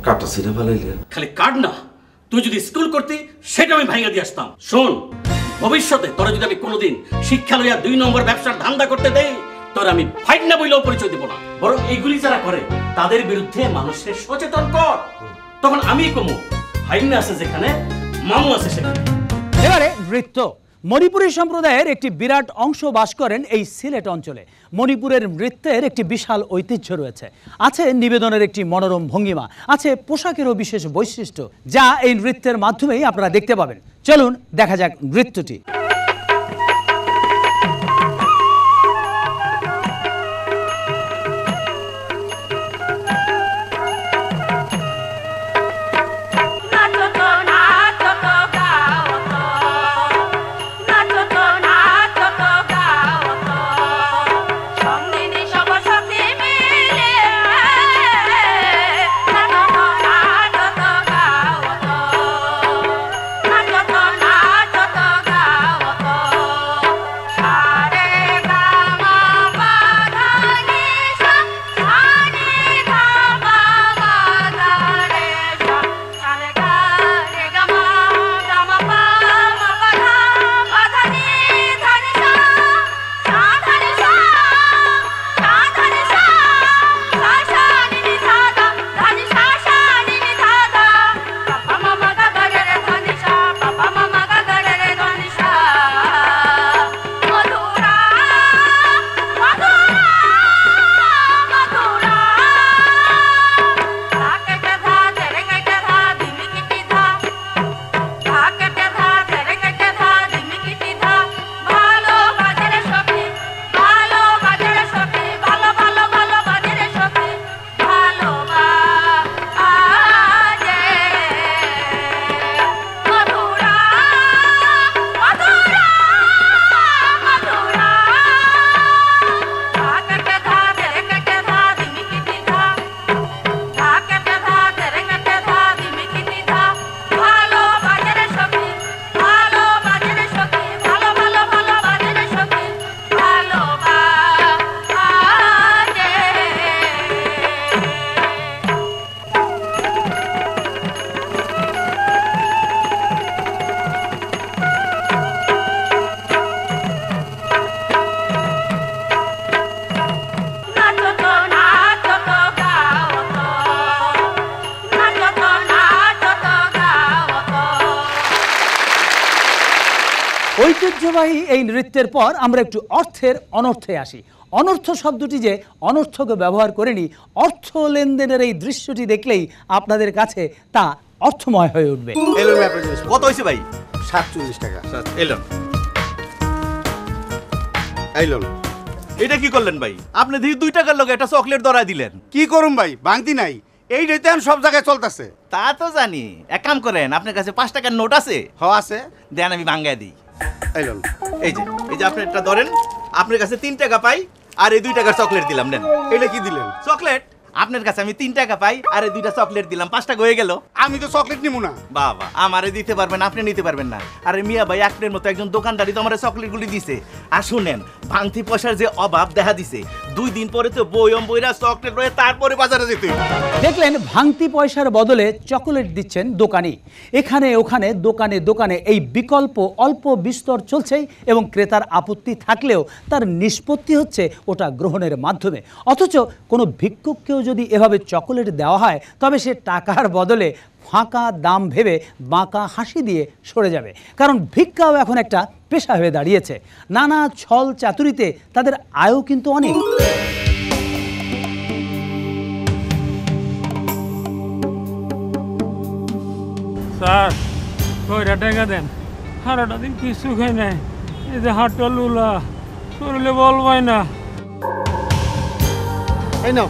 Speaker 18: কার্ডটা সিরা ফেলাইলে?
Speaker 7: খালি কার্ড না, তুই যদি স্কুল করতি সেটা আমি ভাঙা দিয়ে আসতাম। শোন,
Speaker 16: ভবিষ্যতে তোরা যদি আমি কোনোদিন শিক্ষা লইয়া 2 নম্বর ব্যবসার ধান্দা করতে দেই, তোর আমি ফাইট না বইলেও পরিচয় দেব না। বরং এইগুলি যারা করে তাদের বিরুদ্ধে মানুষের সচেতন কর, তখন আমি কমু ফাইন আছে যেখানে, মামু আছে সেখানে।
Speaker 2: এবারে নৃত্য। মণিপুরী সম্প্রদায়ের একটি বিরাট অংশ বাস করেন এই সিলেট অঞ্চলে। মণিপুরের নৃত্যের একটি বিশাল ঐতিহ্য রয়েছে, আছে নিবেদনের একটি মনোরম ভঙ্গিমা, আছে পোশাকেরও বিশেষ বৈশিষ্ট্য, যা এই নৃত্যের মাধ্যমেই আপনারা দেখতে পাবেন। চলুন দেখা যাক নৃত্যটি। ঐতিহ্যবাহী এই নৃত্যের পর আমরা একটু অর্থের অনর্থে আসি। অনর্থ শব্দটি যে অনর্থকে ব্যবহার করেনি, অর্থ লেনদেনের এই দৃশ্যটি দেখলেই আপনাদের কাছে তা অর্থময় হয়ে উঠবে।
Speaker 19: কত হয়েছে ভাই? 47 টাকা। এলন এলন এটা কি করলেন ভাই? আপনি দেখি 2 টাকার লগে একটা চকলেট ধরায় দিলেন।
Speaker 5: কি করুম ভাই, ভাঙতি নাই, এই রেতে সব জায়গায় চলতেছে।
Speaker 19: তা তো জানি, এক কাম করেন, আপনার কাছে 5 টাকার নোট আছে?
Speaker 5: হ্যাঁ আছে,
Speaker 19: দেন আমি ভাঙ্গায় দিই। এই যে আপনি একটা ধরেন, আপনার কাছে 3 টাকা পাই আর এই 2 টাকার চকলেট দিলাম, নেন।
Speaker 5: এটা কি দিলেন?
Speaker 19: চকলেট। আপনার কাছে আমি 3 টাকা পাই আর এই 2টা চকলেট দিলাম, 5 টাকা হয়ে গেল।
Speaker 5: আমি তো চকলেট নিব না।
Speaker 19: বাবা, আমারে দিতে পারবেন, আপনি নিতে পারবেন না। আরে মিয়া ভাই, আপনার মতো একজন দোকানদারি তো আমার চকলেটগুলি দিছে। আর শুনেন, ভাঙতি পয়সার যে অভাব দেখা দিছে, 2 দিন পরে তো বইম বইরা চকলেট রয়ে তারপরে বাজারে যেতে।
Speaker 2: দেখলেন, ভাঙতি পয়সার বদলে চকোলেট দিচ্ছেন দোকানি। এখানে ওখানে দোকানে দোকানে এই বিকল্প অল্প বিস্তর চলছেই, এবং ক্রেতার আপত্তি থাকলেও তার নিষ্পত্তি হচ্ছে ওটা গ্রহণের মাধ্যমে। অথচ কোনো ভিক্ষুককেও যদি এভাবে চকোলেট দেওয়া হয়, তবে সে টাকার বদলে ফাঁকা দাম ভেবে বাঁকা হাসি দিয়ে সরে যাবে। কারণ ভিক্ষাও এখন একটা পেশা হয়ে দাঁড়িয়েছে। নানা ছল চাতুরিতে তাদের আয়ও কিন্তু অনেক।
Speaker 11: স্যার, কয়টা টাকা দেন? সারাটা দিন কিছু খাই নাই, এই যে হাটটা লুলা, শরীরে বল পাই না।
Speaker 5: এই নাও।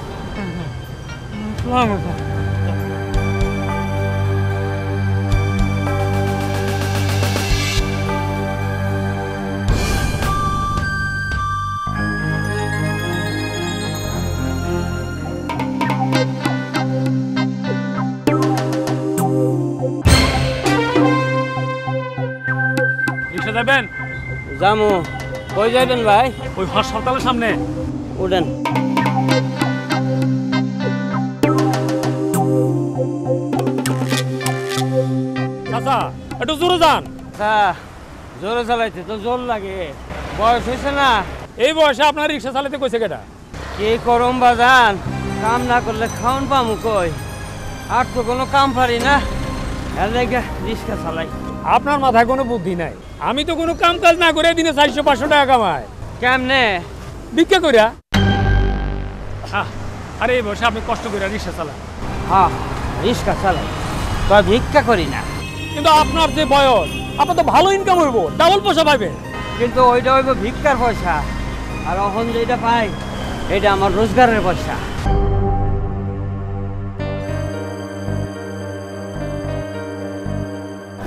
Speaker 11: রিক্সা যাবেন?
Speaker 9: জামু। কই যাবেন ভাই?
Speaker 11: ওই হাসপাতালের সামনে
Speaker 9: উঠেন।
Speaker 11: চাচা, একটু জোরে যান। জোরে চালাইতে তো জোর লাগে, বয়স হয়েছে না। এই বয়সে আপনার রিক্সা চালাইতে কইছে কেটা? কি করম বাজান, কাম না করলে খাওন পামু কই, আর তো কোনো কাম পারি না, এর লাগে রিক্সা চালাই। আপনার মাথায় কোনো বুদ্ধি নাই। আমি তো কোনো কাম কাজ না করে দিনে 400-500 টাকা কামাই। কেমনে? ভিক্ষা কইরা। আরে এই বয়সে আপনি কষ্ট করে রিক্সা চালান? হ্যাঁ, রিক্সা চালাই, তো ভিক্ষা করি না। কিন্তু আপনার যে বয়স, আপনার তো ভালো ইনকাম হইব, ডাবল পয়সা পাইবে। কিন্তু ওইটা হইব ভিক্ষার পয়সা, আর এখন যেটা পাই এটা আমার রোজগারের পয়সা।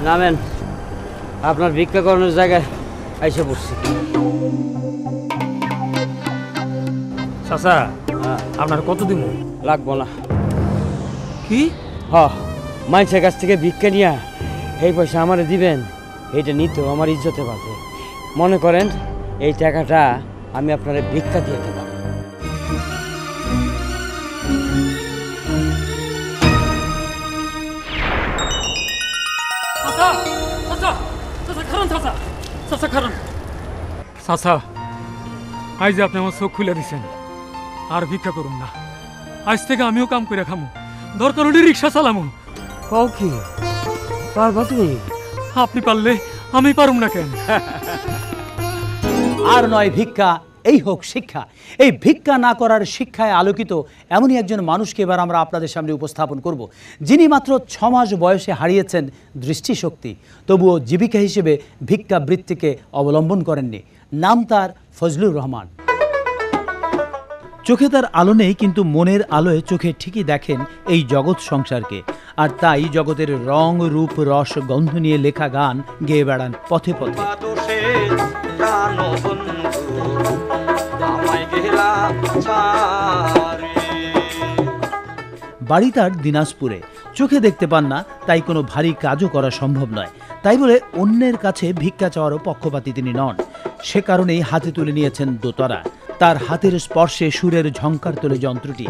Speaker 11: নামেন, আপনার ভিক্ষা করানোর জায়গায় এসে পড়ছি। চাচা, আপনার কত দিন লাগবো না? কি? মানুষের কাছ থেকে ভিক্ষা নিয়া এই পয়সা আমারে দিবেন, এইটা নিতেও আমার ইজ্জতে বাঁধে। মনে করেন এই টাকাটা আমি আপনার ভিক্ষা দিয়ে দিলাম। চাচা, আজ যে আপনি আমার চোখ খুলে দিচ্ছেন, আর ভিক্ষা করুন না। আজ থেকে আমিও কাম করে খামু, দরকার হলে রিক্সা চালামু। কও কি পারবা তুমি? আপনি পারলে আমি পারুম না কেন?
Speaker 2: আর নয় ভিক্ষা, এই হোক শিক্ষা। এই ভিক্ষা না করার শিক্ষায় আলোকিত এমনই একজন মানুষকে এবার আমরা আপনাদের সামনে উপস্থাপন করব, যিনি মাত্র 6 মাস বয়সে হারিয়েছেন দৃষ্টিশক্তি, তবুও জীবিকা হিসেবে ভিক্ষা বৃত্তিকে অবলম্বন করেননি। নাম তার ফজলুর রহমান। চোখে তার আলো নেই, কিন্তু মনের আলোয় চোখে ঠিকই দেখেন এই জগৎ সংসারকে। আর তাই জগতের রং, রূপ, রস, গন্ধ নিয়ে লেখা গান গেয়ে বেড়ান পথে পথে। বাড়ি তার দিনাজপুরে, চোখে দেখতে পান না, তাই কোনো ভারী কাজও করা সম্ভব নয়। তাই বলে অন্যের কাছে ভিক্ষা চাওয়ারও পক্ষপাতী তিনি নন। সে কারণেই হাতে তুলে নিয়েছেন দোতারা। তার হাতের স্পর্শে সুরের ঝংকার তোলে যন্ত্রটি।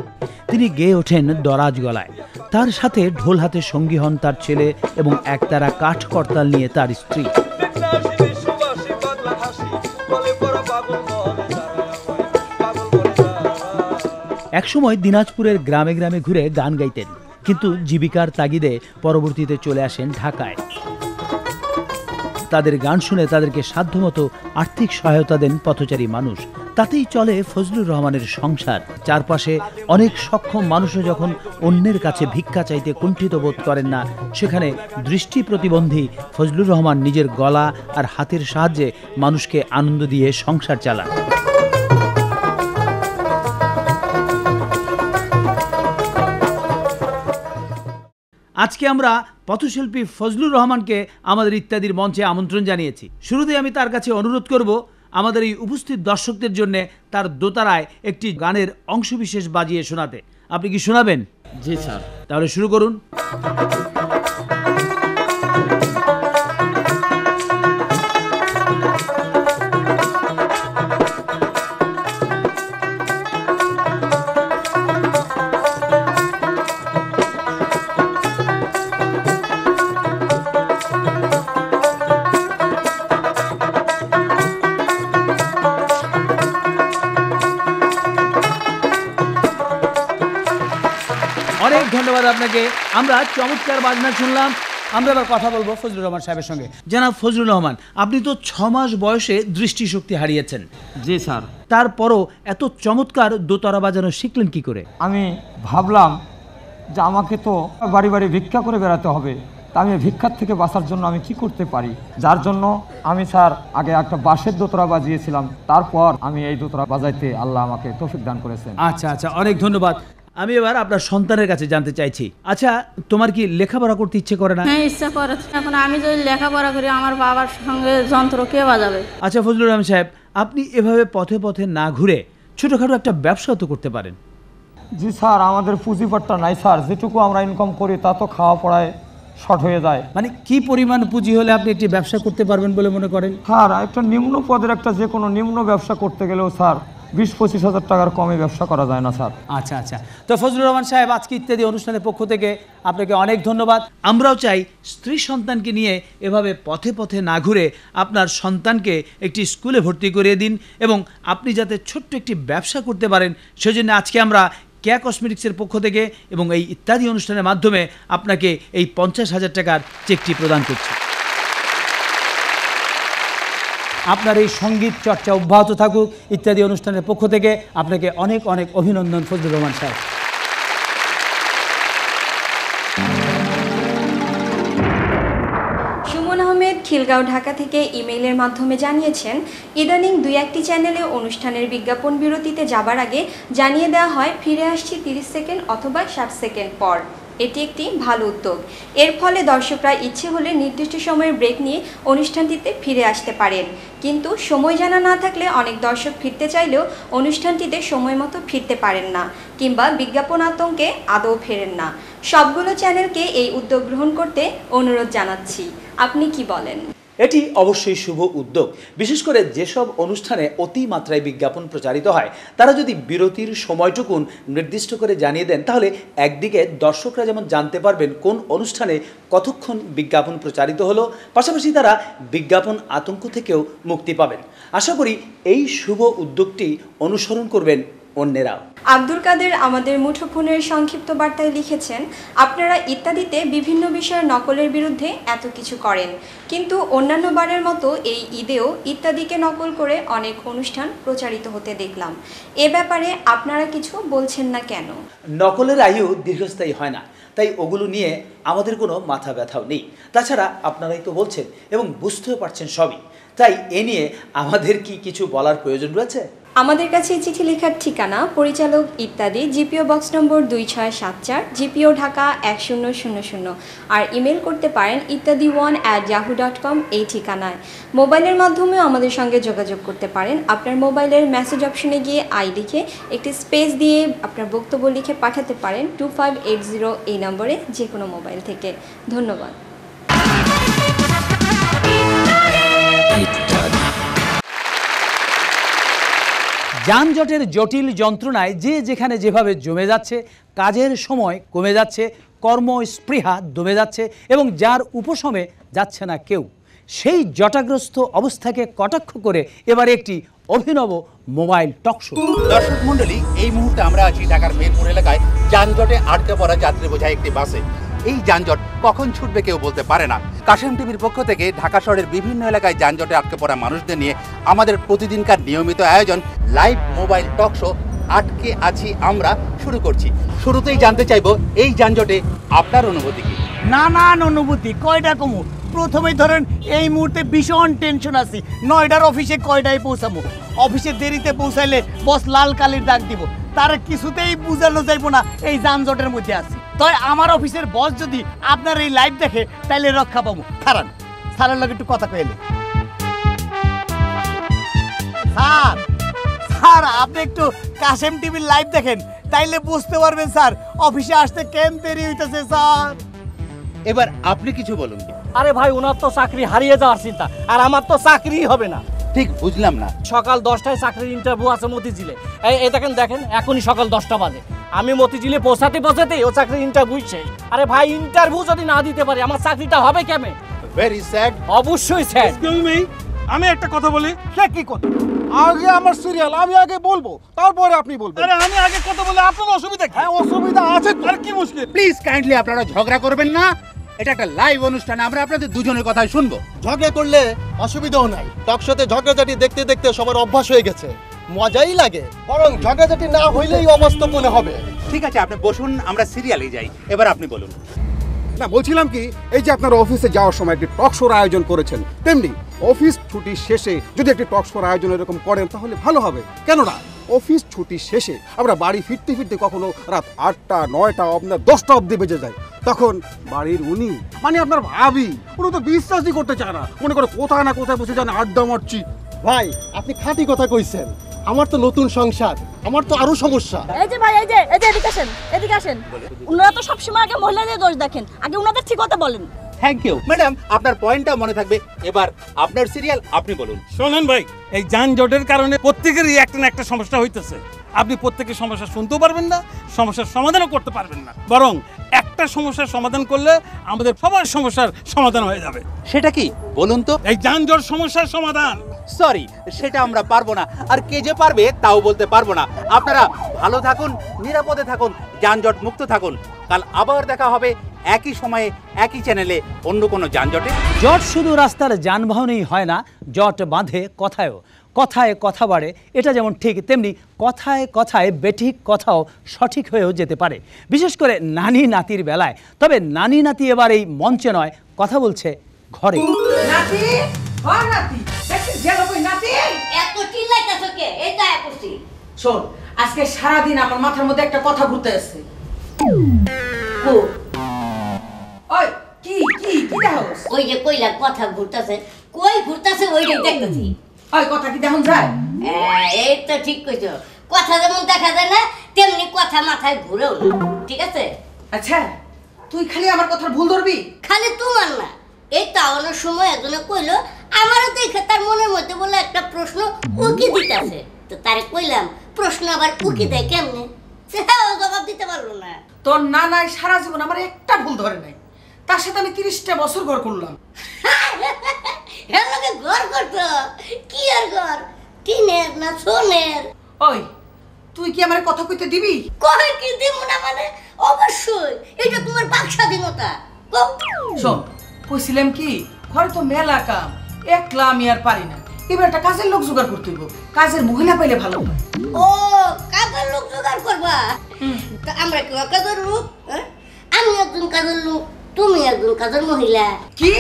Speaker 2: তিনি গেয়ে ওঠেন দরাজ গলায়। তার সাথে ঢোল হাতে সঙ্গী হন তার ছেলে এবং একতারা কাঠ করতাল নিয়ে তার স্ত্রী। একসময় দিনাজপুরের গ্রামে গ্রামে ঘুরে গান গাইতেন, কিন্তু জীবিকার তাগিদে পরবর্তীতে চলে আসেন ঢাকায়। তাদের গান শুনে তাদেরকে সাধ্যমতো আর্থিক সহায়তা দেন পথচারী মানুষ। তাতেই চলে ফজলুর রহমানের সংসার। চারপাশে অনেক সক্ষম মানুষও যখন অন্যের কাছে ভিক্ষা চাইতে কুণ্ঠিত বোধ করেন না, সেখানে দৃষ্টি প্রতিবন্ধী ফজলুর রহমান নিজের গলা আর হাতের সাহায্যে মানুষকে আনন্দ দিয়ে সংসার চালান। আজকে আমরা পথশিল্পী ফজলুর রহমানকে আমাদের ইত্যাদির মঞ্চে আমন্ত্রণ জানিয়েছি। শুরুতেই আমি তার কাছে অনুরোধ করব আমাদের এই উপস্থিত দর্শকদের জন্য তার দোতারায় একটি গানের অংশবিশেষ বাজিয়ে শোনাতে। আপনি কি শোনাবেন?
Speaker 11: জি স্যার।
Speaker 2: তাহলে শুরু করুন। অনেক ধন্যবাদ আপনাকে। আমরা চমৎকার বাজনা শুনলাম। আমরা এবার কথা বলবো ফজলুর রহমান সাহেবের সঙ্গে। জনাব ফজলুর রহমান, আপনি তো 6 মাস বয়সে দৃষ্টিশক্তি হারিয়েছেন।
Speaker 20: জি স্যার।
Speaker 2: তারপরও এত চমৎকার দোতারা বাজানো শিখলেন কি করে?
Speaker 20: আমি ভাবলাম যে আমাকে তো বাড়ি বাড়ি ভিক্ষা করে বেড়াতে হবে, তা আমি ভিক্ষার থেকে বাঁচার জন্য আমি কি করতে পারি, যার জন্য আমি স্যার আগে একটা বাঁশের দোতরা বাজিয়েছিলাম, তারপর আমি এই দোতরা বাজাইতে আল্লাহ আমাকে তৌফিক দান করেছেন।
Speaker 2: আচ্ছা আচ্ছা, অনেক ধন্যবাদ। আমি এবার আপনার সন্তানের কাছে জানতে চাইছি, আচ্ছা তোমার কি লেখাপড়া করতে ইচ্ছে করে না?
Speaker 21: হ্যাঁ, ইচ্ছা করে। এখন আমি যদি লেখাপড়া করি, আমার বাবার সঙ্গে যন্ত্র কে বাজাবে?
Speaker 2: আচ্ছা ফজলুর রহমান সাহেব, আপনি এভাবে পথে পথে না ঘুরে ছোটখাটো একটা ব্যবসা তো করতে পারেন।
Speaker 20: জি স্যার, আমাদের পুঁজিপাটটা নাই স্যার, যেটুকু আমরা ইনকাম করি তা তো খাওয়া পড়ায় শর্ট হয়ে যায়।
Speaker 2: মানে কি পরিমাণ পুঁজি হলে আপনি একটি ব্যবসা করতে পারবেন বলে মনে করেন?
Speaker 20: স্যার একটা নিম্ন পদের একটা যে কোনো নিম্ন ব্যবসা করতে গেলেও স্যার 20-25 হাজার টাকার কমে ব্যবসা করা যায় না স্যার।
Speaker 2: আচ্ছা আচ্ছা, তো ফজলুর রহমান সাহেব, আজকে ইত্যাদি অনুষ্ঠানের পক্ষ থেকে আপনাকে অনেক ধন্যবাদ। আমরাও চাই স্ত্রী সন্তানকে নিয়ে এভাবে পথে পথে না ঘুরে আপনার সন্তানকে একটি স্কুলে ভর্তি করিয়ে দিন এবং আপনি যাতে ছোট্ট একটি ব্যবসা করতে পারেন, সেজন্য আজকে আমরা কেয়া কসমেটিক্সের পক্ষ থেকে এবং এই ইত্যাদি অনুষ্ঠানের মাধ্যমে আপনাকে এই 50,000 টাকার চেকটি প্রদান করছি। আপনার এই সঙ্গীত চর্চা অব্যাহত থাকুক। ইত্যাদি অনুষ্ঠানের পক্ষ থেকে আপনাকে অনেক অনেক অভিনন্দন ফজলুর রহমান সাহেব।
Speaker 1: সুমন আহমেদ খিলগাঁও, ঢাকা থেকে ইমেইলের মাধ্যমে জানিয়েছেন, ইদানিং 2-1টি চ্যানেলে অনুষ্ঠানের বিজ্ঞাপন বিরতিতে যাবার আগে জানিয়ে দেওয়া হয় ফিরে আসছি 30 সেকেন্ড অথবা 60 সেকেন্ড পর। এটি একটি ভালো উদ্যোগ। এর ফলে দর্শকরা ইচ্ছে হলে নির্দিষ্ট সময়ের ব্রেক নিয়ে অনুষ্ঠানটিতে ফিরে আসতে পারেন। কিন্তু সময় জানা না থাকলে অনেক দর্শক ফিরতে চাইলেও অনুষ্ঠানটিতে সময় মতো ফিরতে পারেন না কিংবা বিজ্ঞাপন আতঙ্কে আদৌ ফেরেন না। সবগুলো চ্যানেলকে এই উদ্যোগ গ্রহণ করতে অনুরোধ জানাচ্ছি। আপনি কি বলেন?
Speaker 2: এটি অবশ্যই শুভ উদ্যোগ। বিশেষ করে যেসব অনুষ্ঠানে অতিমাত্রায় বিজ্ঞাপন প্রচারিত হয়, তারা যদি বিরতির সময়টুকুন নির্দিষ্ট করে জানিয়ে দেন, তাহলে একদিকে দর্শকরা যেমন জানতে পারবেন কোন অনুষ্ঠানে কতক্ষণ বিজ্ঞাপন প্রচারিত হলো, পাশাপাশি তারা বিজ্ঞাপন আতঙ্ক থেকেও মুক্তি পাবেন। আশা করি এই শুভ উদ্যোগটি অনুসরণ করবেন অন্যেরাও।
Speaker 1: আব্দুল কাদের আমাদের মুঠোফোনের সংক্ষিপ্ত বার্তায় লিখেছেন, আপনারা ইত্যাদিতে বিভিন্ন বিষয়ের নকলের বিরুদ্ধে এত কিছু করেন, কিন্তু অন্যান্য বারের মতো এই ঈদেও ইত্যাদিকে নকল করে অনেক অনুষ্ঠান প্রচারিত হতে দেখলাম। এ ব্যাপারে আপনারা কিছু বলছেন না কেন?
Speaker 2: নকলের আয়ু দীর্ঘস্থায়ী হয় না, তাই ওগুলো নিয়ে আমাদের কোনো মাথা ব্যথাও নেই। তাছাড়া আপনারাই তো বলছেন এবং বুঝতেও পারছেন সবই, তাই এ নিয়ে আমাদের কি কিছু বলার প্রয়োজন রয়েছে?
Speaker 1: আমাদের কাছে চিঠি লেখার ঠিকানা পরিচালক ইত্যাদি, GPO box number 2674, GPO Dhaka 1000। আর ইমেল করতে পারেন ittadi1@yahoo.com এই ঠিকানায়। মোবাইলের মাধ্যমেও আমাদের সঙ্গে যোগাযোগ করতে পারেন। আপনার মোবাইলের মেসেজ অপশনে গিয়ে আই লিখে একটি স্পেস দিয়ে আপনার বক্তব্য লিখে পাঠাতে পারেন 2580 এই নম্বরে, যে কোনো মোবাইল থেকে। ধন্যবাদ।
Speaker 2: যানজটের জটিল যন্ত্রণায় যে যেখানে যেভাবে জমে যাচ্ছে, কাজের সময় কমে যাচ্ছে, কর্মস্পৃহা দমে যাচ্ছে এবং যার উপশমে যাচ্ছে না কেউ, সেই জটাগ্রস্ত অবস্থাকে কটাক্ষ করে এবারে একটি অভিনব মোবাইল টক শো।
Speaker 22: দর্শক মণ্ডলী, এই মুহূর্তে আমরা আছি ঢাকার মেহেরপুর এলাকায় যানজটে আটকে পড়া যাত্রী বোঝাই একটি বাসে। এই যানজট কখন ছুটবে কেউ বলতে পারে না। কাশেম টিভির পক্ষ থেকে ঢাকা শহরের বিভিন্ন এলাকায় যানজটে আটকে পড়া মানুষদের নিয়ে আমাদের প্রতিদিনকার নিয়মিত আয়োজন লাইভ মোবাইল টক শো আটকে আছি আমরা শুরু করছি। শুরুতেই জানতে চাইবো, এই যানজটে আপনার অনুভূতি কি?
Speaker 23: নানান অনুভূতি, কয়টা কমু। প্রথমেই ধরেন এই মুহূর্তে ভীষণ টেনশন আছি, 9টার অফিসে কয়টায় পৌঁছাবো। অফিসে দেরিতে পৌঁছাইলে বস লাল কালির দাগ দিব, তার কিছুতেই বুঝানো যাইব না এই যানজটের মধ্যে আছি। তাই আমার অফিসের বস যদি আপনার এই লাইভ দেখে তাইলে রক্ষা পাবো। খারান স্যারের লগে একটু কথা কইলে। স্যার স্যার আপনি একটু কাশেম টিভির লাইভ দেখেন, তাইলে বুঝতে পারবেন স্যার অফিসে আসতে কেন দেরি হইতেছে। স্যার
Speaker 22: এবার আপনি কিছু বলুন।
Speaker 11: আরে ভাই, ওনার তো চাকরি হারিয়ে যাওয়ার চিন্তা, আর আমার তো চাকরি হবে না।
Speaker 22: ঠিক বুঝলাম না।
Speaker 11: সকাল 10টায় চাকরির ইন্টারভিউ আছে মতিঝিলে। এই দেখেন দেখেন, এখনই সকাল 10টা বাজে। আমি মতিঝিলে পৌঁছাতেই ও চাকরির ইন্টারভিউ শেষ। আরে ভাই, ইন্টারভিউ যদি না দিতে পারি আমার চাকরিটা হবে কেমনে?
Speaker 22: Very sad.
Speaker 11: অবশ্যই স্যাড।
Speaker 24: আমি একটা কথা বলি।
Speaker 23: সে কি কথা?
Speaker 24: আগে আমার সিরিয়াল, আমি আগে বলবো, তারপরে আপনি বলবেন। আরে আমি আগে কথা বলে আপনার অসুবিধা কি? হ্যাঁ অসুবিধা আছে, আর কি মুশকিল?
Speaker 22: প্লিজ কাইন্ডলি আপনারা ঝগড়া করবেন না। এটা একটা লাইভ অনুষ্ঠান, আমরা আপনাদের দুজনের কথাই শুনবো।
Speaker 24: ঝগড়া করলে অসুবিধাও নাই। টকশোতে ঝগড়াঝাটি দেখতে দেখতে সবার অভ্যাস হয়ে গেছে, মজাই লাগে। বরং ঝগড়াঝাটি না হইলেই অবাস্তব মনে হবে।
Speaker 22: ঠিক আছে, আপনি বসুন, আমরা সিরিয়ালে যাই। এবার আপনি বলুন।
Speaker 24: না, বলছিলাম কি, এই যে আপনারা অফিসে যাওয়ার সময় একটি টক শোর আয়োজন করেছেন, তেমনি অফিস ছুটি শেষে যদি একটি টক শোর আয়োজন এরকম করেন তাহলে ভালো হবে। কেননা অফিস ছুটি শেষে আমরা বাড়ি ফিরতে ফিরতে কখনো রাত 8টা 9টা আপনার 10টা অবধি বেজে যায়। তখন বাড়ির উনি মানে আপনার ভাবি, উনি তো বিশ্বাসই করতে চায় না, মনে করে কোথায় না কোথায় বসে যান আড্ডা মারছি। ভাই আপনি খাঁটি কথা কইছেন, আমার তো নতুন সংসার, আমার তো আরো সমস্যা।
Speaker 25: এই যে ভাই, এই যে এদিকে আসেন, এদিকে আসেন। উনারা তো সবসময় আগে মহিলাদের দোষ দেখেন, আগে উনাদের ঠিক কথা বলেন।
Speaker 22: থ্যাংক ইউ ম্যাডাম, আপনার পয়েন্টটা মনে থাকবে। এবার আপনার সিরিয়াল, আপনি বলুন।
Speaker 7: শোনেন ভাই, এই যানজটের কারণে প্রত্যেকেরই একটা না একটা সমস্যা হইতেছে। আপনি প্রত্যেকের সমস্যা শুনতেও পারবেন না, সমস্যার সমাধানও করতে পারবেন না, বরং একটা সমস্যার সমাধান করলে আমাদের সবার সমস্যার সমাধান হয়ে যাবে।
Speaker 22: সেটা কি বলুন তো?
Speaker 7: এই যানজট সমস্যার সমাধান।
Speaker 22: সরি, সেটা আমরা পারবো না, আর কে যে পারবে তাও বলতে পারবো না। আপনারা ভালো থাকুন, নিরাপদে থাকুন, যানজট মুক্ত থাকুন। কাল আবার দেখা হবে একই সময়ে একই চ্যানেলে অন্য কোনো যানজটে।
Speaker 2: জট শুধু রাস্তার যানবাহনেই হয় না, জট বাঁধে কথায়ও। কথায় কথা বাড়ে, এটা যেমন ঠিক তেমনি কথায় কথায় বেঠিক কথাও সঠিক হয়েও যেতে পারে, বিশেষ করে নানি নাতির বেলায়। তবে নানি নাতি এবার এই মঞ্চে নয়, কথা বলছে ঘরে।
Speaker 3: নাতি, ও নাতি, দেখছিস গেল কই নাতি?
Speaker 4: এত চিল্লাইতাছো কে? এই তো আইছি।
Speaker 3: শোন, আজকে সারা দিন আমার মাথার মধ্যে একটা কথা ঘুরতে আসছে। ওই কি কি কি দেখছ?
Speaker 4: ওই যে কইলা কথা ঘুরতাছে, কই ঘুরতাছে ওইটাই দেখতেছি।
Speaker 3: ওই কথা কি দেখুন যায়?
Speaker 4: এই তো ঠিক কইছো, কথা যেমন দেখা যায় না তেমনি কথা মাথায় ঘুরেও না, ঠিক আছে?
Speaker 3: আচ্ছা, তুই খালি আমার কথার ভুল ধরবি?
Speaker 4: খালি তোমার না, এই তাওয়ানোর সময় একজনে কইলো আমারও দেখে তার মনের মধ্যে বলে একটা প্রশ্ন উকি দিতেছে। তো তারে কইলাম প্রশ্ন আবার উকি দেয় কেমনে? জবাব দিতে পারলো না।
Speaker 3: তোর নানাই সারা জীবন আমার একটা ভুল ধরে নাই, তার সাথে আমি 30টা বছর ঘর করলাম।
Speaker 4: এর লগে ঘর করতো? কি আর ঘর, টিনের না সোনের?
Speaker 3: ওই তুই কি আমার কথা কইতে দিবি?
Speaker 4: কই কি দিব না মানে? অবশ্যই, এটা তোমার বাক স্বাধীনতা।
Speaker 3: শোন, কইছিলাম কি ঘরে তো মেলা কাম, একলা আমি আর পারি না, এবার একটা কাজের লোক জোগাড় করতে হইব। কাজের মহিলা পাইলে ভালো হয়।
Speaker 4: ও, কাজের লোক জোগাড় করবা? তা আমরা কি কাজের লোক? আমি একজন কাজের লোক, তুমি একজন কাজের মহিলা।
Speaker 3: কি?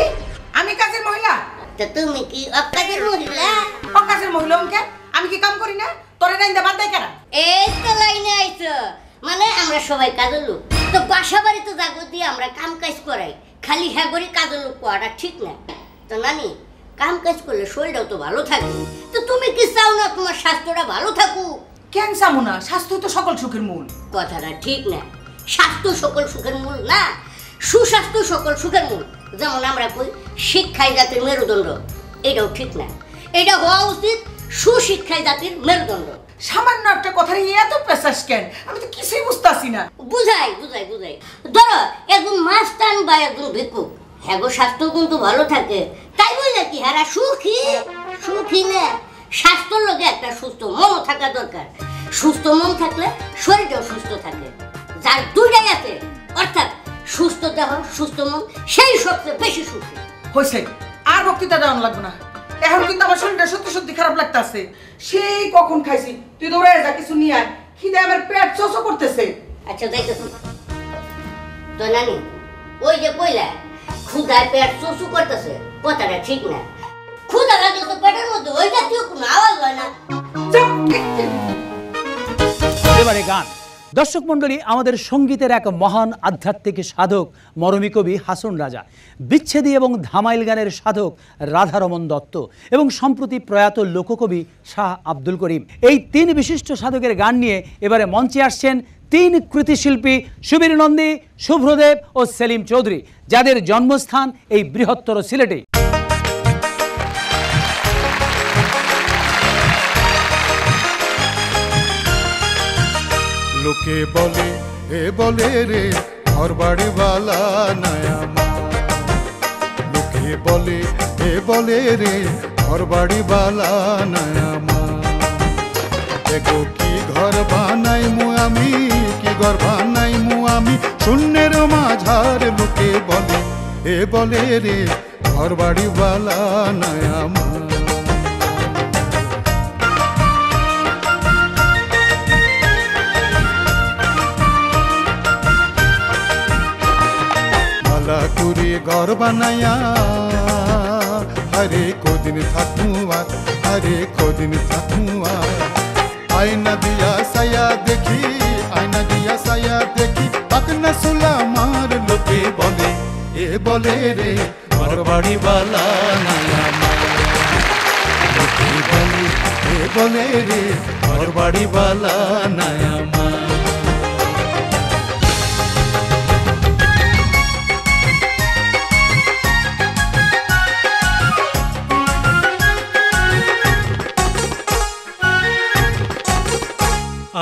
Speaker 3: আমি কাজের মহিলা?
Speaker 4: তা তুমি কি অকাজের মহিলা?
Speaker 3: অকাজের মহিলা ওকে? আমি কি কাম করি না? তোরে রাইন্দা বাদ দেয় কেন?
Speaker 4: এই তো লাইনে আইছো, মানে আমরা সবাই কাজের লোক, তো বাসা বাড়িতে যাবো দিয়ে আমরা কাম কাজ করাই, খালি হ্যাঁ করি কাজের লোক পাওয়াটা ঠিক না। তো নানি, কাম কাজ করলে শরীরটাও তো ভালো থাকে। তো তুমি কি চাও না তোমার স্বাস্থ্যটা ভালো থাকুক?
Speaker 3: কেন চাবো না? স্বাস্থ্য তো সকল সুখের মূল।
Speaker 4: কথাটা ঠিক না, স্বাস্থ্য সকল সুখের মূল না, সুস্বাস্থ্য সকল সুখের মূল। যেমন আমরা কই শিক্ষাই জাতির মেরুদণ্ড, এটাও ঠিক না। এটা হওয়া উচিত সুশিক্ষাই জাতির মেরুদণ্ড।
Speaker 3: সামান্য একটা কথার এত পেশাস কেন? আমি তো কিছুই বুঝতাছি না।
Speaker 4: বুঝাই বুঝাই বুঝাই ধরো একজন মাস্টার বা একজন ভিক্ষুক, হ্যাঁ গো স্বাস্থ্য কিন্তু ভালো থাকে, তাই বলে কি হ্যাঁ সুখী? সুখী না, স্বাস্থ্যর লগে একটা সুস্থ মনও থাকা দরকার। সুস্থ মন থাকলে শরীরটাও সুস্থ থাকে। যার দুইটাই আছে, অর্থাৎ সুস্থ দেহ সুস্থ মন, সেই সবচেয়ে বেশি সুখী।
Speaker 3: হয়েছে, আর বক্তৃতা দেওয়ানো লাগবে না। এখন কিন্তু আমার শরীরটা সত্যি সত্যি খারাপ লাগতেছে। সেই কখন খাইছি, তুই দৌড়ে যা কিছু নিয়ে আয়, খিদে আমার পেট চোচো করতেছে।
Speaker 4: আচ্ছা দেখতেছি তো নানি, ওই যে কইলা ক্ষুধায় পেট চোচো করতেছে, কথাটা ঠিক না। ক্ষুধা লাগলে তো পেটের মধ্যে ওই জাতীয় কোনো আওয়াজ হয় না।
Speaker 2: এবারে গান। দর্শক মণ্ডলী, আমাদের সঙ্গীতের এক মহান আধ্যাত্মিক সাধক মরমী কবি হাসন রাজা, বিচ্ছেদী এবং ধামাইল গানের সাধক রাধারমন দত্ত এবং সম্প্রতি প্রয়াত লোককবি শাহ আব্দুল করিম, এই তিন বিশিষ্ট সাধকের গান নিয়ে এবারে মঞ্চে আসছেন তিন কৃতিশিল্পী সুবীর নন্দী, শুভ্রদেব ও সেলিম চৌধুরী, যাদের জন্মস্থান এই বৃহত্তর সিলেটে।
Speaker 15: লোকে বলে এ বলে রে ঘর বাড়ি বালা নয়া মা, লোকে বলে এ বলে রে ঘর বাড়ি বালা নয়া মা, দেখো কি ঘর বানাই মু আমি, কি ঘর বানাই মু আমি শূন্যের মাঝার, লোকে বলে এ বলে রে ঘর বাড়ি বালা নয়া মা। কুড়ি ঘর বানায়া হরে কদিন থাকুয়া, হরে কদিন থাকুয়া, আয়না দিয়া সায়া দেখি, আয়না দিয়া সায়া দেখি, পাকনা সুলা মার, লোকে বলে এ বলে রে ঘর বাড়ি বালা নয়া মা, লোকে বলে এ বলে রে ঘর বাড়ি বালা নয়া মা।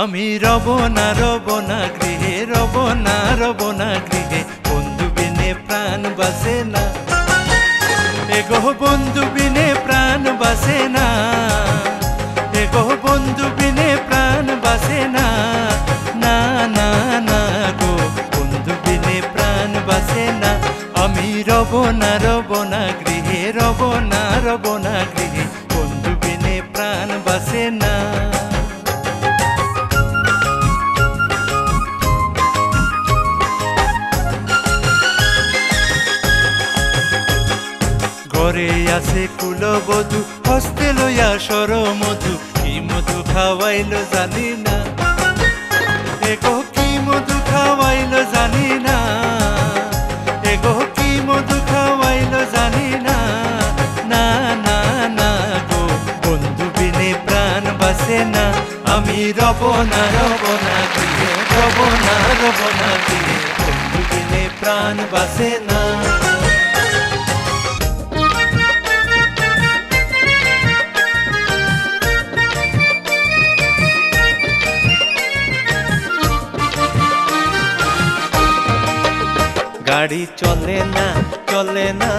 Speaker 6: আমি রব না গৃহে, রব না গৃহে, বন্ধু বিনে প্রাণ বাসে না, এগো বন্ধু বিনে প্রাণ বাসে না, এগো বন্ধু বিনে প্রাণ বাসে না, না না না গো বন্ধু বিনে প্রাণ বাসে না। আমি রব না গৃহে, রব না গৃহে, বন্ধু বিনে প্রাণ বাসে না। ঘরে আছে কুলবধূ, হস্তে লইয়া সর মধু, কি মধু খাওয়াইল জানি না, এগো কি মধু খাওয়াইল জানি না, এগো কি মধু খাওয়াইল জানি না, না না না গো বন্ধু বিনে প্রাণ বাসে না। আমি রব না গৃহে, রব না গৃহে, বন্ধু বিনে প্রাণ বাসে না। গাড়ি চলে না চলে না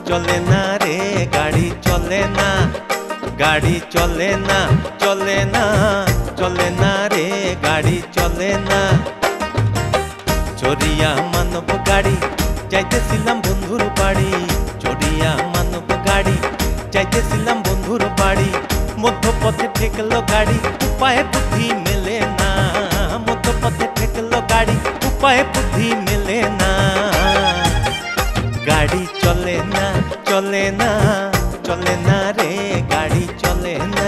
Speaker 6: চলে না রে, গাড়ি চলে না, গাড়ি চলে না চলে না চলে না রে, গাড়ি চলে না। চড়িয়া মানব গাড়ি যাইতেছিলাম বন্ধুর বাড়ি, চড়িয়া মানব গাড়ি যাইতেছিলাম বন্ধুর বাড়ি, মধ্যপথে ঠেকলো গাড়ি, উপায়ে বুদ্ধি মেলে না, মধ্যপথে ঠেকলো গাড়ি, উপায়ে বুদ্ধি মেলে না। গাড়ি চলে না চলে না চলে না রে, গাড়ি চলে না।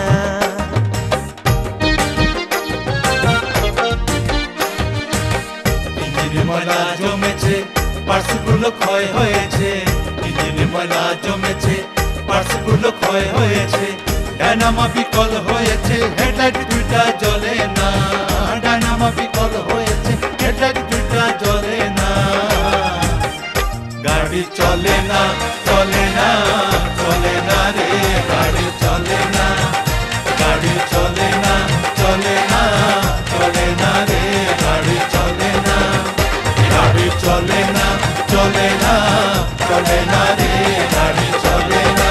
Speaker 6: ইঞ্জিনে ময়লা জমেছে, পার্টসগুলো ক্ষয় হয়েছে, ইঞ্জিনে ময়লা জমেছে, পার্টসগুলো ক্ষয় হয়েছে, ডায়নামা বিকল হয়েছে, হেডলাইট দুইটা জ্বলে না, ডায়নামা বিকল হয়েছে, হেডলাইট দুইটা জ্বলে না। গাড়ি চলে না চলে না চলে না রে, গাড়ি চলে না, গাড়ি চলে না চলে না চলে না রে, গাড়ি চলে না, গাড়ি চলে না চলে না চলে না রে, গাড়ি চলে না।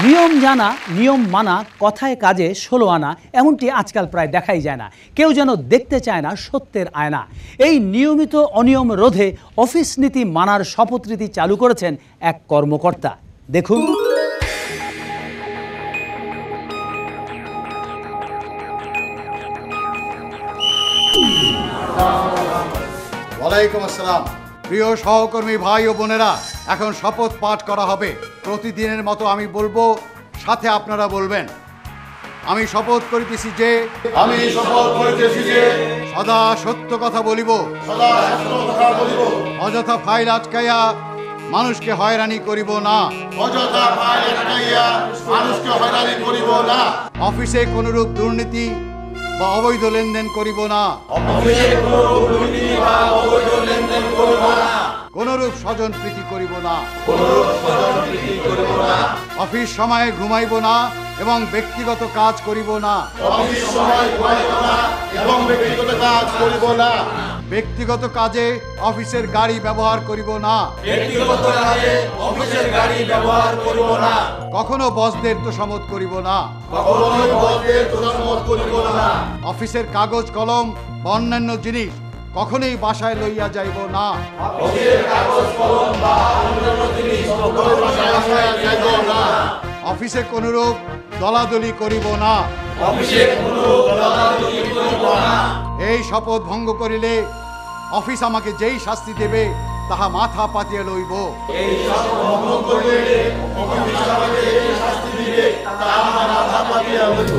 Speaker 2: নিয়ম জানা নিয়ম মানা কথায় কাজে 16 আনা, এমনটি আজকাল প্রায় দেখাই যায় না। কেউ যেন দেখতে চায় না সত্যের আয়না। এই নিয়মিত অনিয়ম রোধে অফিস নীতি মানার শপথরীতি চালু করেছেন এক কর্মকর্তা। দেখুন।
Speaker 8: ওয়ালাইকুম আসসালাম। প্রিয় সহকর্মী ভাই ও বোনেরা, এখন শপথ পাঠ করা হবে। প্রতিদিনের মতো আমি বলবো, সাথে আপনারা বলবেন। আমি শপথ করিতেছি যে,
Speaker 10: আমি শপথ করিতেছি যে
Speaker 8: সদা সত্য কথা বলিব,
Speaker 10: সদা সত্য কথা বলিব,
Speaker 8: অযথা ফাইল আটকাইয়া মানুষকে হয়রানি করিব না,
Speaker 10: অযথা ফাইল আটকাইয়া মানুষকে হয়রানি করিব না,
Speaker 8: অফিসে কোনরূপ দুর্নীতি বা অবৈধ লেনদেন করিব না,
Speaker 10: অফিসে কোনরূপ দুর্নীতি বা অবৈধ লেনদেন করিব না,
Speaker 8: কোনরূপ স্বজন প্রীতি করিব না,
Speaker 10: কোনরূপ স্বজন প্রীতি করিব না,
Speaker 8: অফিস সময়ে ঘুমাইব না এবং ব্যক্তিগত কাজ করিব না,
Speaker 10: অফিস সময় ঘুমাইব না এবং ব্যক্তিগত কাজ করিব না,
Speaker 8: ব্যক্তিগত কাজে অফিসের গাড়ি ব্যবহার করিব না,
Speaker 10: ব্যক্তিগত কাজে অফিসের গাড়ি ব্যবহার করিব না,
Speaker 8: কখনো বসদের তোষামত করিব না,
Speaker 10: কখনো বসদের তোষামত করিব না,
Speaker 8: অফিসের কাগজ কলম বা অন্যান্য জিনিস কখনোই বাসায় লইয়া যাইব না,
Speaker 10: অফিসের কাগজ কলম বা অন্যান্য জিনিস কখনো বাসায় যাইব না,
Speaker 8: অফিসে কোনরূপ দলাদলি করিব না,
Speaker 10: অফিসে কোনরূপ দলাদলি করিব না।
Speaker 8: এই শপথ ভঙ্গ করিলে অফিস আমাকে যেই শাস্তি দেবে তাহা মাথা পাতিয়া লইব।
Speaker 10: এই শপথ ভঙ্গ করিলে অফিস আমাকে যেই শাস্তি দিবে তাহা মাথা পাতিয়া লইব।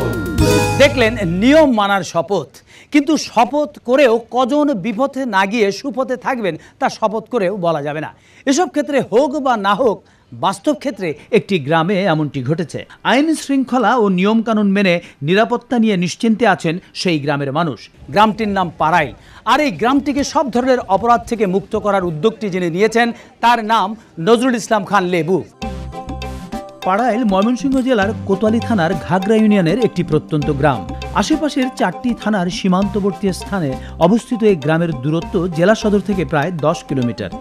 Speaker 2: দেখলেন নিয়ম মানার শপথ। কিন্তু শপথ করেও কজন বিপথে না গিয়ে সুপথে থাকবেন তা শপথ করেও বলা যাবে না। এসব ক্ষেত্রে হোক বা না হোক, বাস্তব ক্ষেত্রে একটি গ্রামে এমনটি ঘটেছে। আইন শৃঙ্খলা ও নিয়মকানুন মেনে নিরাপত্তা নিয়ে নিশ্চিন্তে আছেন সেই গ্রামের মানুষ। গ্রামটির নাম পাড়াইল। আর এই গ্রামটিকে সব ধরনের অপরাধ থেকে মুক্ত করার উদ্যোগটি যিনি নিয়েছেন তার নাম নজরুল ইসলাম খান লেবু। পাড়াইল ময়মনসিংহ জেলার কোতোয়ালি থানার ঘাগড়া ইউনিয়নের একটি প্রত্যন্ত গ্রাম। আশেপাশের 4টি থানার সীমান্তবর্তী স্থানে অবস্থিত এই গ্রামের দূরত্ব জেলা সদর থেকে প্রায় 10 কিলোমিটার।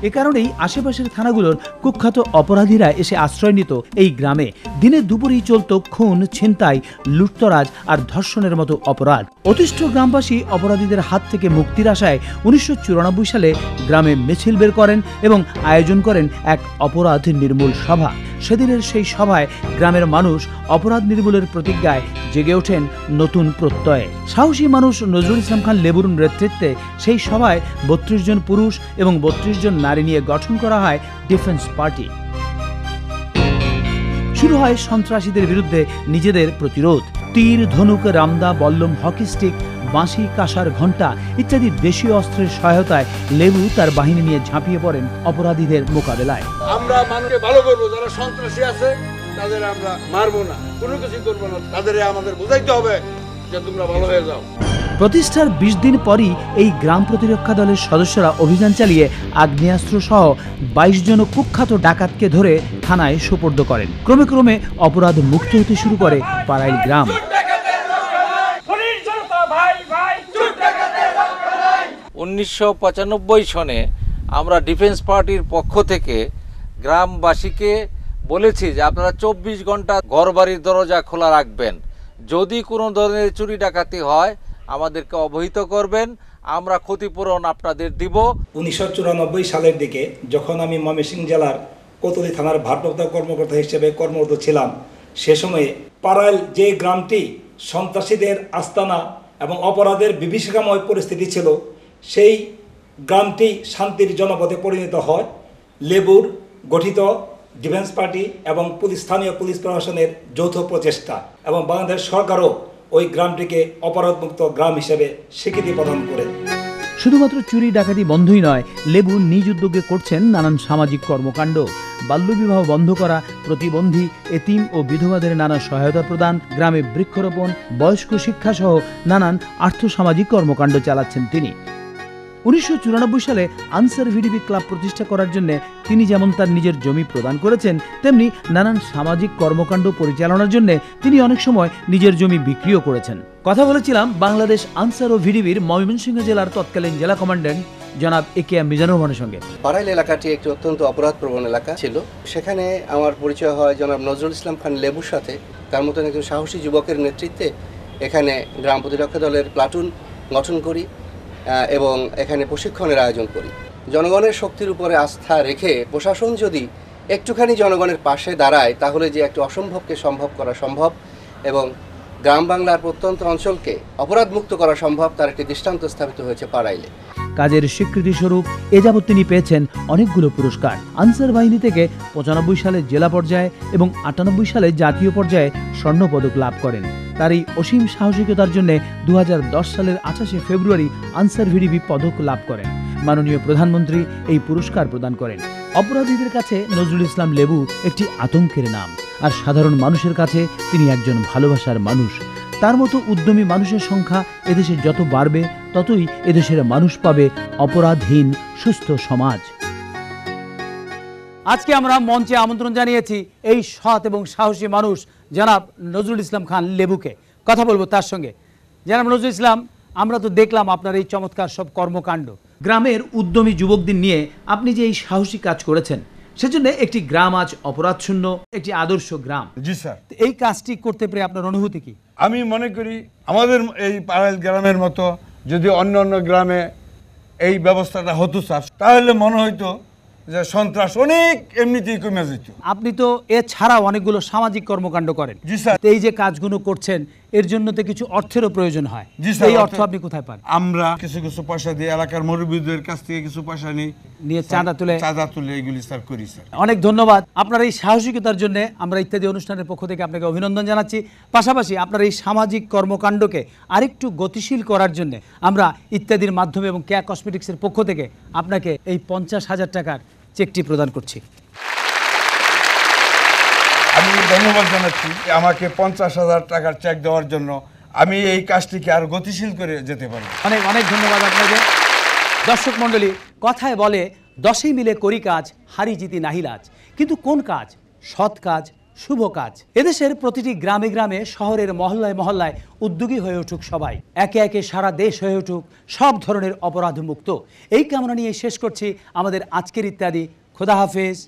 Speaker 2: এ কারণেই আশেপাশের থানাগুলোর কুখ্যাত অপরাধীরা এসে আশ্রয় নিত এই গ্রামে। দিনে দুপুরেই চলত খুন, ছিনতাই, লুটতরাজ আর ধর্ষণের মতো অপরাধ। অতিষ্ঠ গ্রামবাসী অপরাধীদের হাত থেকে মুক্তির আশায় 1994 সালে গ্রামে মিছিল বের করেন এবং আয়োজন করেন এক অপরাধ নির্মূল সভা। সেদিনের সেই সভায় গ্রামের মানুষ অপরাধ নির্মূলের প্রতিজ্ঞায় জেগে ওঠেন নতুন প্রত্যয়ে। সাহসী মানুষ নজরুল ইসলাম খান লেবুর নেতৃত্বে সেই সভায় 32 জন পুরুষ এবং 32 জন নারী নিয়ে গঠন করা হয় ডিফেন্স পার্টি। শুরু হয় সন্ত্রাসীদের বিরুদ্ধে নিজেদের প্রতিরোধ। তীর, ধনুক, রামদা, বল্লম, হকি স্টিক, বাঁশি, কাঁসার ঘণ্টা ইত্যাদি দেশীয় অস্ত্রের সহায়তায় লেবু তার বাহিনী নিয়ে ঝাঁপিয়ে পড়েন অপরাধীদের মোকাবেলায়।
Speaker 5: আমরা মানুষকে ভালো করবো, যারা সন্ত্রাসী আছে তাদের আমরা মারবো না, কোনো কিছু করবো না, তাদের আমাদের বোঝাইতে হবে যে তোমরা ভালো হয়ে যাও।
Speaker 2: প্রতিষ্ঠার 20 দিন পরই এই গ্রাম প্রতিরক্ষা দলের সদস্যরা অভিযান চালিয়ে আগ্নেয়াস্ত্র সহ 22 জন কুখ্যাত ডাকাতকে ধরে থানায় সোপর্দ করেন। ক্রমে ক্রমে অপরাধ মুক্ত হতে শুরু করে পাড়াইল গ্রাম।
Speaker 12: 1995 সনে আমরা ডিফেন্স পার্টির পক্ষ থেকে গ্রামবাসীকে বলেছি যে আপনারা 24 ঘন্টা ঘরবাড়ির দরজা খোলা রাখবেন। যদি কোনো ধরনের চুরি ডাকাতি হয় আমাদেরকে অবহিত করবেন, আমরা ক্ষতিপূরণ আপনাদের দিব।
Speaker 13: 1994 সালের দিকে যখন আমি ময়মনসিংহ জেলার কোতোয়ালি থানার ভারপ্রাপ্ত কর্মকর্তা হিসেবে কর্মরত ছিলাম, সে সময়ে পাড়াইল যে গ্রামটি সন্ত্রাসীদের আস্তানা এবং অপরাধের বিভীষিকাময় পরিস্থিতি ছিল, সেই গ্রামটি শান্তির জনপদে পরিণত হয়। লেবুর গঠিত ডিফেন্স পার্টি এবং স্থানীয় পুলিশ প্রশাসনের যৌথ প্রচেষ্টা এবং বাংলাদেশ সরকারও ওই গ্রামটিকে অপরাধমুক্ত গ্রাম হিসেবে স্বীকৃতি প্রদান করে।
Speaker 2: শুধুমাত্র চুরি ডাকাতি বন্ধই নয়, লেবু নিজ উদ্যোগে করছেন নানান সামাজিক কর্মকাণ্ড। বাল্যবিবাহ বন্ধ করা, প্রতিবন্ধী, এতিম ও বিধবাদের নানা সহায়তা প্রদান, গ্রামে বৃক্ষরোপণ, বয়স্ক শিক্ষা সহ নানান আর্থসামাজিক কর্মকাণ্ড চালাচ্ছেন তিনি। 1994 সালে আনসার ভিডিপি ক্লাব প্রতিষ্ঠা করার জন্য তিনি যেমন তার নিজের জমি প্রদান করেছেন, তেমনি নানান সামাজিক কর্মকাণ্ড পরিচালনার জন্য তিনি অনেক সময় নিজের জমি বিক্রিও করেছেন। কথা বলেছিলাম বাংলাদেশ আনসার ও ভিডিপির ময়মনসিংহ জেলার তৎকালীন জেলা কমান্ড্যান্ট জনাব এ.কে.এম. মিজানুর রহমানের সঙ্গে।
Speaker 14: পাড়াইল এলাকাটি একটি অত্যন্ত অপরাধপ্রবণ এলাকা ছিল। সেখানে আমার পরিচয় হয় জনাব নজরুল ইসলাম খান লেবুর সাথে। তার মতন একজন সাহসী যুবকের নেতৃত্বে এখানে গ্রাম প্রতিরক্ষা দলের প্লাটুন গঠন করি এবং এখানে প্রশিক্ষণের আয়োজন করি। জনগণের শক্তির উপরে আস্থা রেখে প্রশাসন যদি একটুখানি জনগণের পাশে দাঁড়ায়, তাহলে যে একটি অসম্ভবকে সম্ভব করা সম্ভব এবং গ্রাম বাংলার প্রত্যন্ত অঞ্চলকে অপরাধমুক্ত করা সম্ভব, তার একটি দৃষ্টান্ত স্থাপিত হয়েছে পাড়াইলে।
Speaker 2: কাজের স্বীকৃতি স্বরূপ এ যাবৎ তিনি পেয়েছেন অনেকগুলো পুরস্কার। আনসার বাহিনী থেকে 95 সালে জেলা পর্যায়ে এবং 98 সালে জাতীয় পর্যায়ে স্বর্ণপদক লাভ করেন। তার এই অসীম সাহসিকতার জন্য 2010 সালের 28শে ফেব্রুয়ারি আনসার ভিডিপি পদক লাভ করেন। মাননীয় প্রধানমন্ত্রী এই পুরস্কার প্রদান করেন। অপরাধীদের কাছে নজরুল ইসলাম লেবু একটি আতঙ্কের নাম, আর সাধারণ মানুষের কাছে তিনি একজন ভালোবাসার মানুষ। তার মতো উদ্যমী মানুষের সংখ্যা এদেশে যত বাড়বে, ততই এদেশের মানুষ পাবে অপরাধহীন সুস্থ সমাজ। আজকে আমরা মঞ্চে আমন্ত্রণ জানিয়েছি এই সৎ এবং সাহসী মানুষ জনাব নজরুল ইসলাম খান লেবুকে। কথা বলবো তার সঙ্গে। জনাব নজরুল ইসলাম, আমরা তো দেখলাম আপনার এই চমৎকার সব কর্মকাণ্ড। গ্রামের উদ্যমী যুবকদের নিয়ে আপনি যে এই সাহসী কাজ করেছেন, সেজন্য একটি গ্রাম আজ অপরাধশূন্য, একটি আদর্শ গ্রাম।
Speaker 5: জি স্যার।
Speaker 2: এই কাজটি করতে পেরে আপনার অনুভূতি কি?
Speaker 5: আমি মনে করি আমাদের এই পাড়াইল গ্রামের মতো যদি অন্য অন্য গ্রামে এই ব্যবস্থাটা হতো স্যার, তাহলে মনে হইতো যে সন্ত্রাস অনেক এমনিতেই কমে যেত।
Speaker 2: আপনি তো এছাড়াও অনেকগুলো সামাজিক কর্মকাণ্ড করেন।
Speaker 5: জি স্যার।
Speaker 2: এই যে কাজগুলো করছেন, এর জন্য তো কিছু অর্থেরও প্রয়োজন হয়।
Speaker 5: জি স্যার।
Speaker 2: এই অর্থ আপনি কোথায় পান?
Speaker 5: আমরা কিছু কিছু পয়সা দিয়ে এলাকার মুরব্বীদের কাছ থেকে কিছু পয়সা নিয়ে চাঁদা তুলে এগুলি স্যার করি স্যার।
Speaker 2: অনেক ধন্যবাদ আপনার এই সাহসিকতার জন্য। আমরা ইত্যাদি অনুষ্ঠানের পক্ষ থেকে আপনাকে অভিনন্দন জানাচ্ছি। পাশাপাশি আপনার এই সামাজিক কর্মকাণ্ডকে আরেকটু গতিশীল করার জন্য আমরা ইত্যাদির মাধ্যমে এবং কেয়া কসমেটিক্সের পক্ষ থেকে আপনাকে এই 50,000 টাকার চেকটি প্রদান করছি।
Speaker 5: আমি ধন্যবাদ জানাচ্ছি আমাকে 50,000 টাকার চেক দেওয়ার জন্য। আমি এই কাজটিকে আরো গতিশীল করে যেতে পারি।
Speaker 2: অনেক অনেক ধন্যবাদ আপনাকে। দর্শক মণ্ডলী, কথায় বলে 10 মিলে করি কাজ, হারি জিতি নাহি লাজ। কিন্তু কোন কাজ? সৎ কাজ, শুভ কাজ। এদেশের প্রতিটি গ্রামে গ্রামে, শহরের মহল্লায় মহল্লায় উদ্যোগী হয়ে উঠুক সবাই, একে একে সারা দেশ হয়ে উঠুক সব ধরনের অপরাধ মুক্ত। এই কামনা নিয়ে শেষ করছি আমাদের আজকের ইত্যাদি। খোদা হাফেজ।